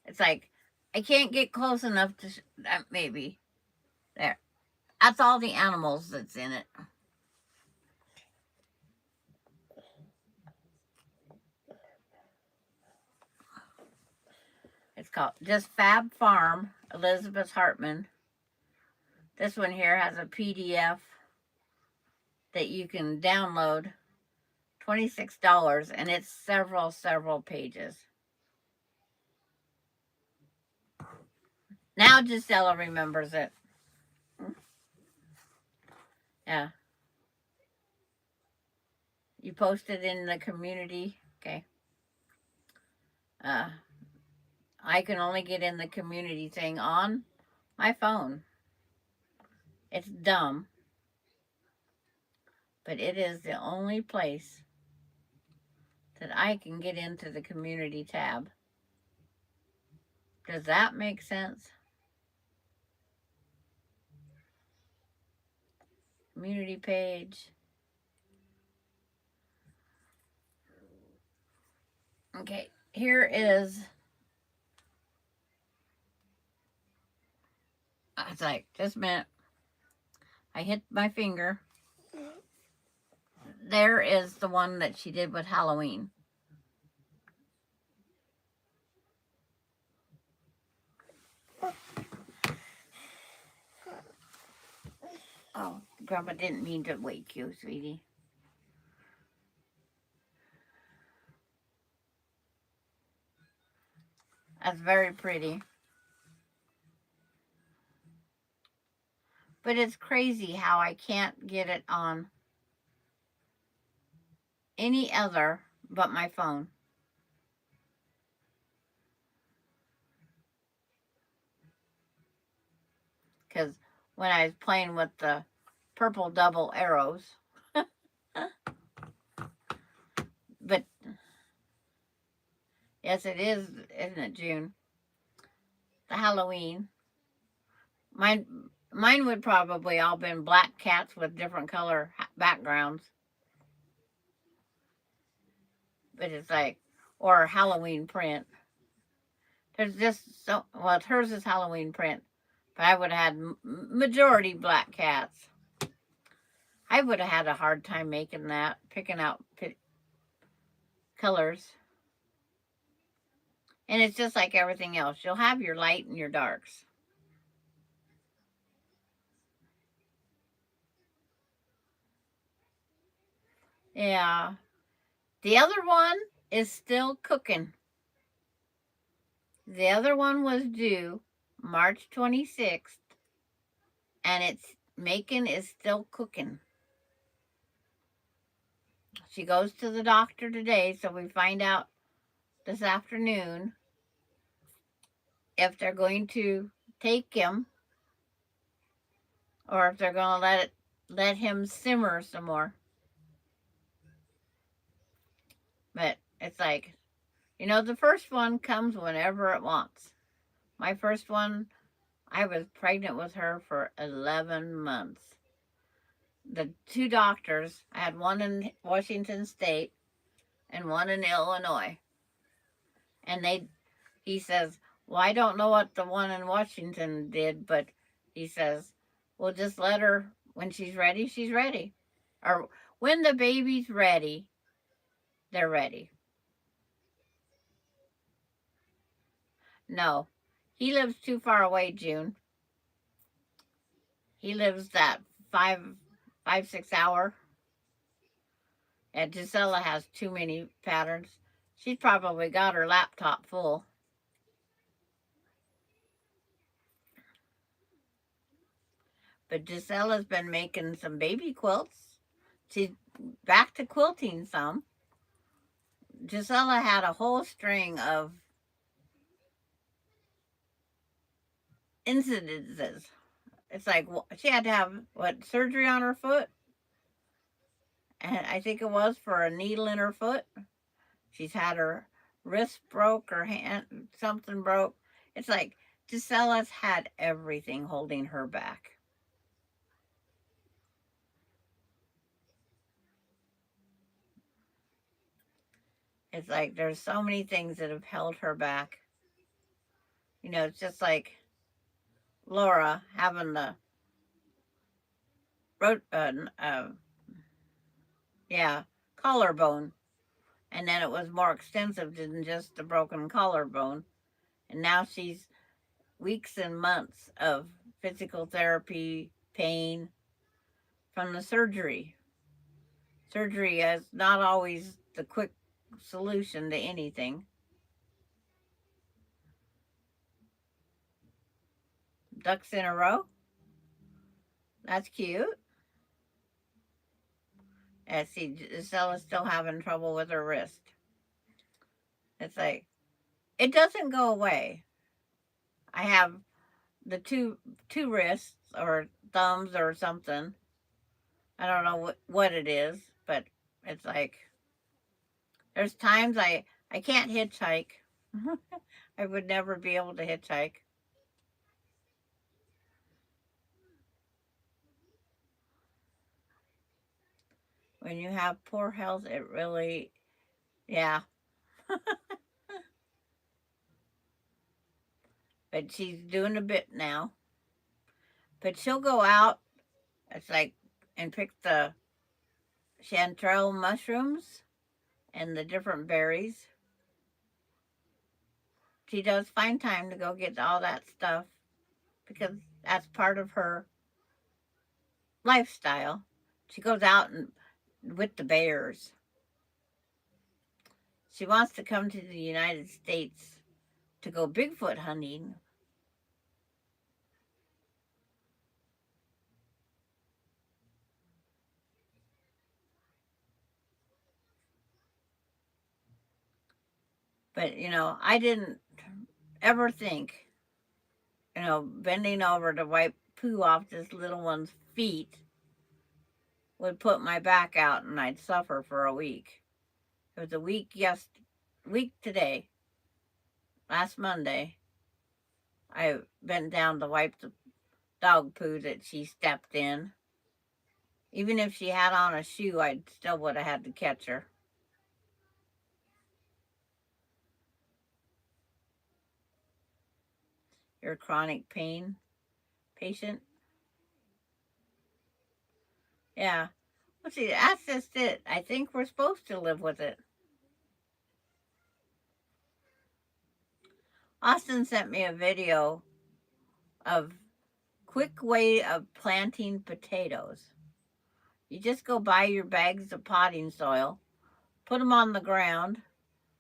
It's like, I can't get close enough to, maybe. There. That's all the animals that's in it. It's called just Fab Farm, Elizabeth Hartman. This one here has a PDF that you can download, $26, and it's several pages. Now Gisela remembers it. Yeah. You posted in the community? Okay. I can only get in the community thing on my phone. It's dumb. But it is the only place that I can get into the community tab. Does that make sense? Community page. Okay, here is, it's like, just a minute. I hit my finger. There is the one that she did with Halloween. Oh, Grandma didn't mean to wake you, sweetie. That's very pretty. But it's crazy how I can't get it on any other but my phone. Because when I was playing with the purple double arrows, but yes, it is, isn't it, June? The Halloween. Mine would probably all been black cats with different color backgrounds. But it's like, or Halloween print. There's just so, well, hers is Halloween print, but I would have had majority black cats. I would have had a hard time making that, picking out colors. And it's just like everything else. You'll have your light and your darks. Yeah. The other one is still cooking. The other one was due March 26th, and it's Macon is still cooking. She goes to the doctor today, so we find out this afternoon if they're going to take him or if they're going to let him simmer some more. But it's like, you know, the first one comes whenever it wants. My first one, I was pregnant with her for 11 months. The two doctors, I had one in Washington State and one in Illinois. And he says, well, I don't know what the one in Washington did, but he says, well, just let her, when she's ready, she's ready. Or when the baby's ready, they're ready. No, he lives too far away, June. He lives that 6 hour. And Gisela has too many patterns. She's probably got her laptop full. But Gisela's been making some baby quilts. She's back to quilting some. Gisela had a whole string of incidences. It's like she had to have surgery on her foot, and I think it was for a needle in her foot. She's had her wrist broke, her hand something broke. It's like Gisela's had everything holding her back. It's like there's so many things that have held her back. You know, it's just like Laura having the collarbone, and then it was more extensive than just the broken collarbone, and now she's weeks and months of physical therapy, pain from the surgery. Surgery is not always the quick solution to anything. Ducks in a row. That's cute. And see, Gisela's still having trouble with her wrist. It's like, it doesn't go away. I have the two wrists or thumbs or something. I don't know what it is, but it's like, there's times I can't hitchhike. I would never be able to hitchhike. When you have poor health, it really, yeah. But she's doing a bit now. But she'll go out, it's like, and pick the chanterelle mushrooms and the different berries. She does find time to go get all that stuff because that's part of her lifestyle. She goes out and with the bears. She wants to come to the United States to go Bigfoot hunting. But, you know, I didn't ever think, you know, bending over to wipe poo off this little one's feet would put my back out and I'd suffer for a week. It was a week today, last Monday. I bent down to wipe the dog poo that she stepped in. Even if she had on a shoe, I still would have had to catch her. You're a chronic pain patient? Yeah. Well, see, that's just it. I think we're supposed to live with it. Austin sent me a video of quick way of planting potatoes. You just go buy your bags of potting soil, put them on the ground,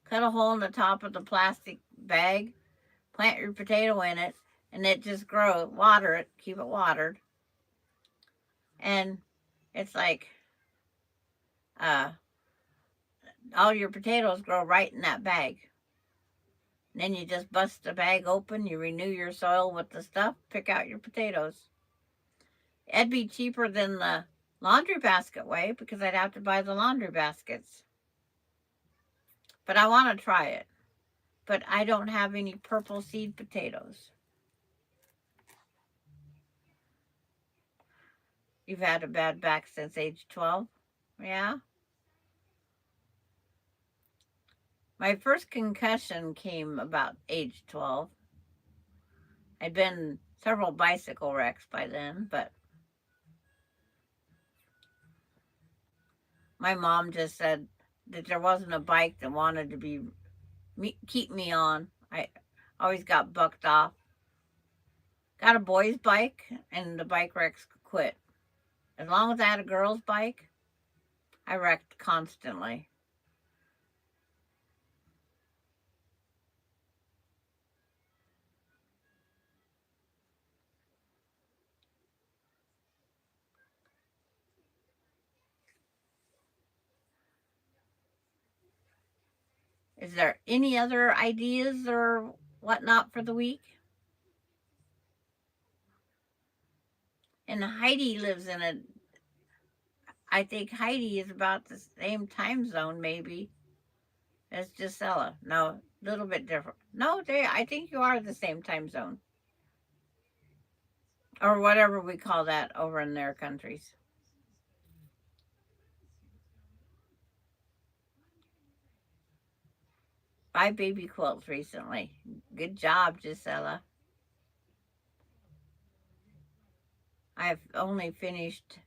cut a hole in the top of the plastic bag, plant your potato in it, and it just grows. Water it, keep it watered. And it's like all your potatoes grow right in that bag. And then you just bust the bag open, you renew your soil with the stuff, pick out your potatoes. It'd be cheaper than the laundry basket way because I'd have to buy the laundry baskets. But I want to try it. But I don't have any purple seed potatoes. You've had a bad back since age 12? Yeah? My first concussion came about age 12. I'd been several bicycle wrecks by then, but my mom just said, that there wasn't a bike that wanted to keep me on. I always got bucked off. Got a boy's bike, and the bike wrecks quit. As long as I had a girl's bike, I wrecked constantly. Is there any other ideas or whatnot for the week? And Heidi lives in a, I think Heidi is about the same time zone maybe as Gisela. No, a little bit different. No, I think you are the same time zone. Or whatever we call that over in their countries. Buy baby quilts recently. Good job, Gisela. I've only finished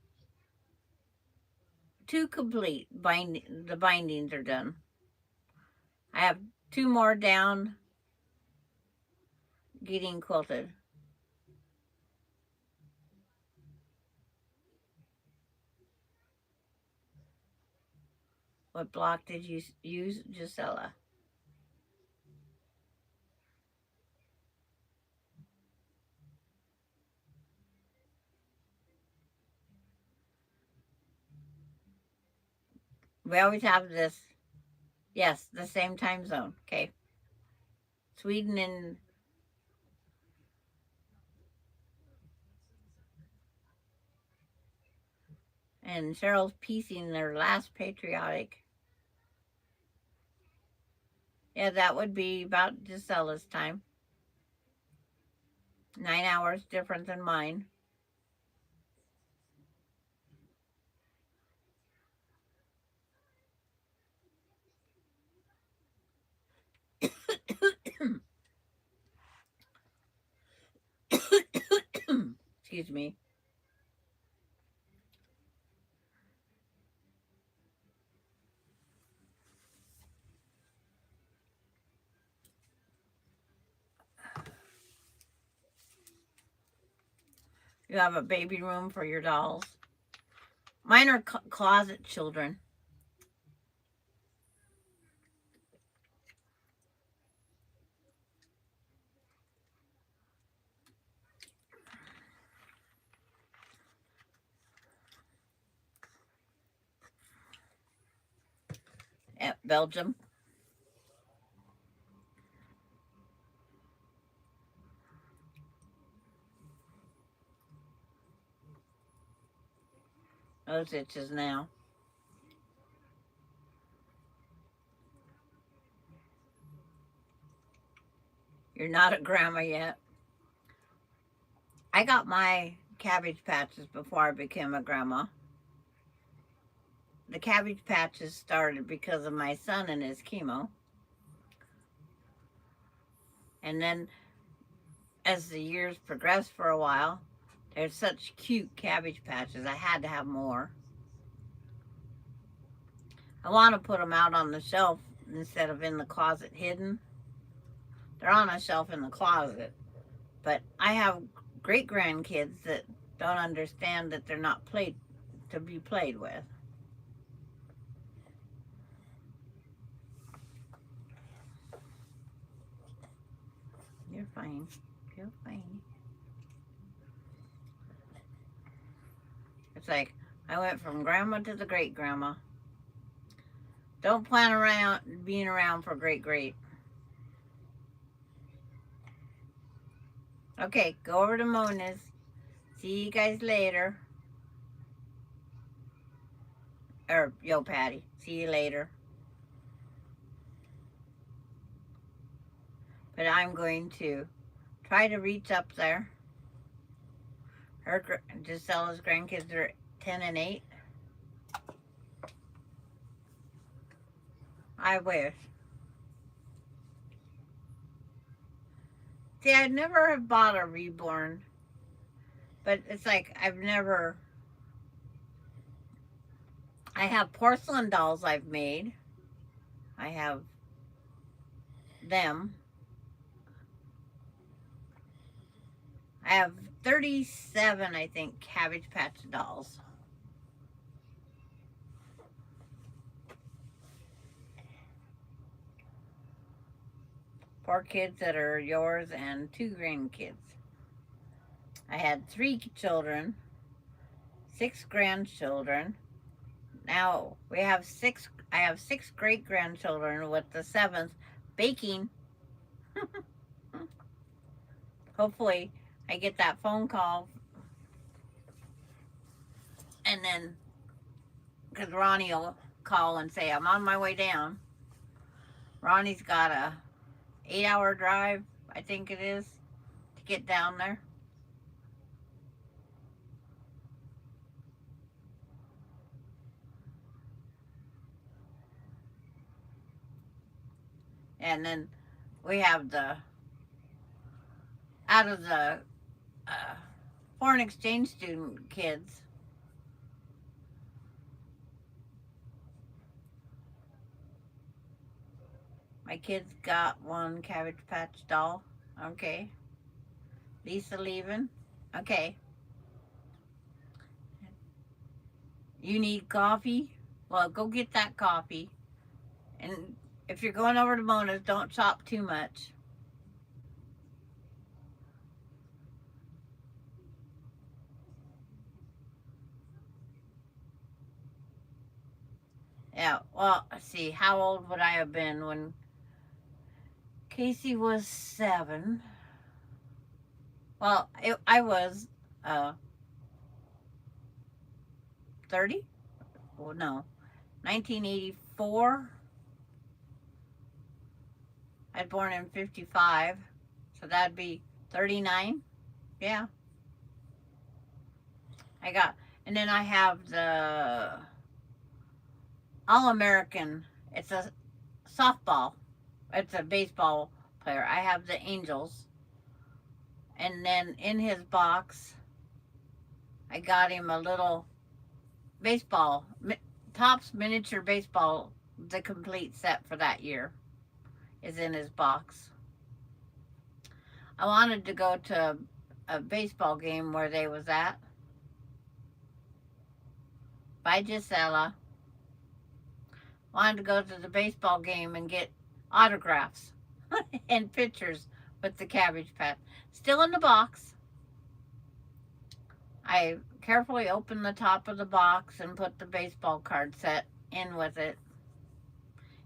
2 complete. The bindings are done. I have 2 more down getting quilted. What block did you use, Gisela? We always have this. Yes, the same time zone. Okay. Sweden and Cheryl's piecing their last patriotic. Yeah, that would be about Gisela's time. 9 hours different than mine. Excuse me. You have a baby room for your dolls. Mine are closet children. At Belgium. Those itches now. You're not a grandma yet. I got my cabbage patches before I became a grandma. The cabbage patches started because of my son and his chemo. And then as the years progressed for a while, there's such cute cabbage patches. I had to have more. I want to put them out on the shelf instead of in the closet hidden. They're on a shelf in the closet. But I have great grandkids that don't understand that they're not to be played with. You're fine. You're fine. It's like I went from grandma to the great grandma. Don't plan around being around for great. Okay, go over to Mona's. See you guys later. Or, yo, Patty. See you later. But I'm going to try to reach up there. Gisela's grandkids are 10 and 8. I wish. See, I'd never have bought a reborn. But it's like I have porcelain dolls I've made. I have them. I have 37, I think, Cabbage Patch dolls. Four kids that are yours and 2 grandkids. I had 3 children, 6 grandchildren. Now we have 6. I have 6 great grandchildren with the 7th baking. Hopefully, I get that phone call, and then because Ronnie will call and say I'm on my way down. Ronnie's got a 8-hour drive, I think it is, to get down there. And then we have out of the foreign exchange student kids, my kids got 1 Cabbage Patch doll. Okay. Lisa leaving. Okay. You need coffee? Well, go get that coffee. And if you're going over to Mona's, don't shop too much. Yeah, well, let's see. How old would I have been when Casey was 7? Well, I was 30? Well, no. 1984. I was born in 55. So that'd be 39. Yeah. And then I have the All-American. It's a softball. It's a baseball player. I have the Angels. And then in his box, I got him a little baseball, Topps miniature baseball, the complete set for that year is in his box. I wanted to go to a baseball game where they was at. By Gisela. Wanted to go to the baseball game and get autographs and pictures with the Cabbage Patch. Still in the box. I carefully opened the top of the box and put the baseball card set in with it.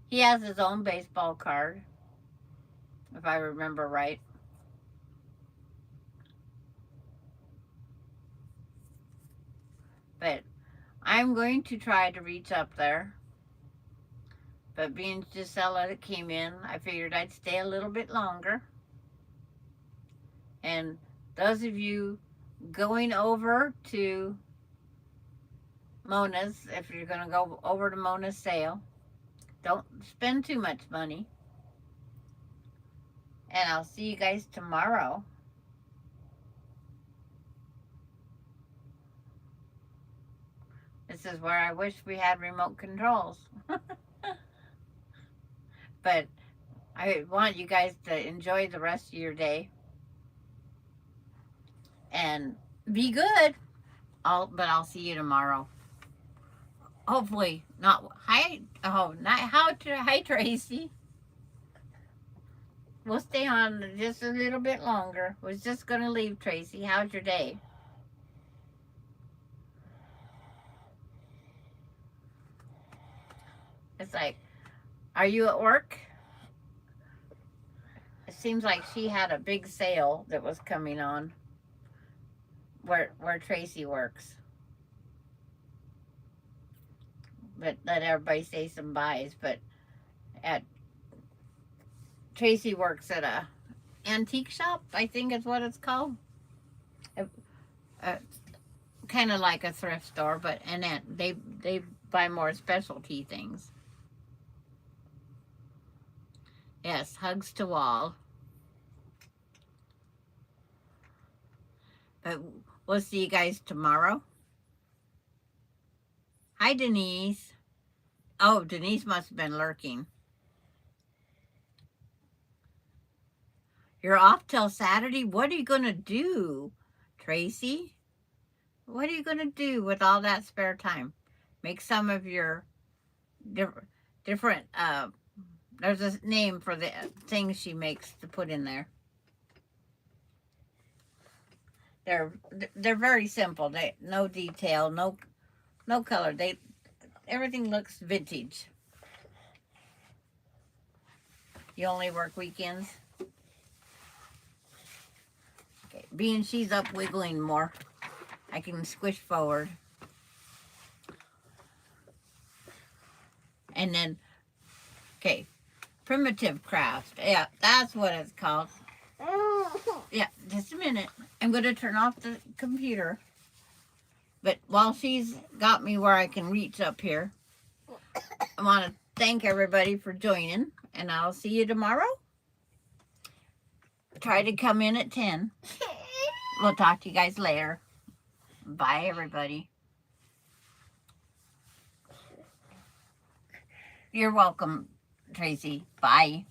He has his own baseball card, if I remember right. But I'm going to try to reach up there. But being Gisela that came in, I figured I'd stay a little bit longer. And those of you going over to Mona's, if you're going to go over to Mona's sale, don't spend too much money. And I'll see you guys tomorrow. This is where I wish we had remote controls. But I want you guys to enjoy the rest of your day. And be good. But I'll see you tomorrow. Hopefully not. Hi Tracy. We'll stay on just a little bit longer. Was just gonna leave, Tracy. How's your day? It's like, are you at work? It seems like she had a big sale that was coming on where Tracy works. But let everybody say some buys. But Tracy works at a antique shop, I think is what it's called. Kind of like a thrift store, but and they buy more specialty things. Yes, hugs to wall. But we'll see you guys tomorrow. Hi, Denise. Oh, Denise must have been lurking. You're off till Saturday? What are you going to do, Tracy? What are you going to do with all that spare time? Make some of your different, there's a name for the things she makes to put in there. They're very simple. They no detail, no color. Everything looks vintage. You only work weekends? Okay, being she's up wiggling more, I can squish forward. And then, okay, primitive craft. Yeah, that's what it's called. Yeah, just a minute. I'm going to turn off the computer. But while she's got me where I can reach up here, I want to thank everybody for joining. And I'll see you tomorrow. Try to come in at 10. We'll talk to you guys later. Bye, everybody. You're welcome, Tracy. Bye.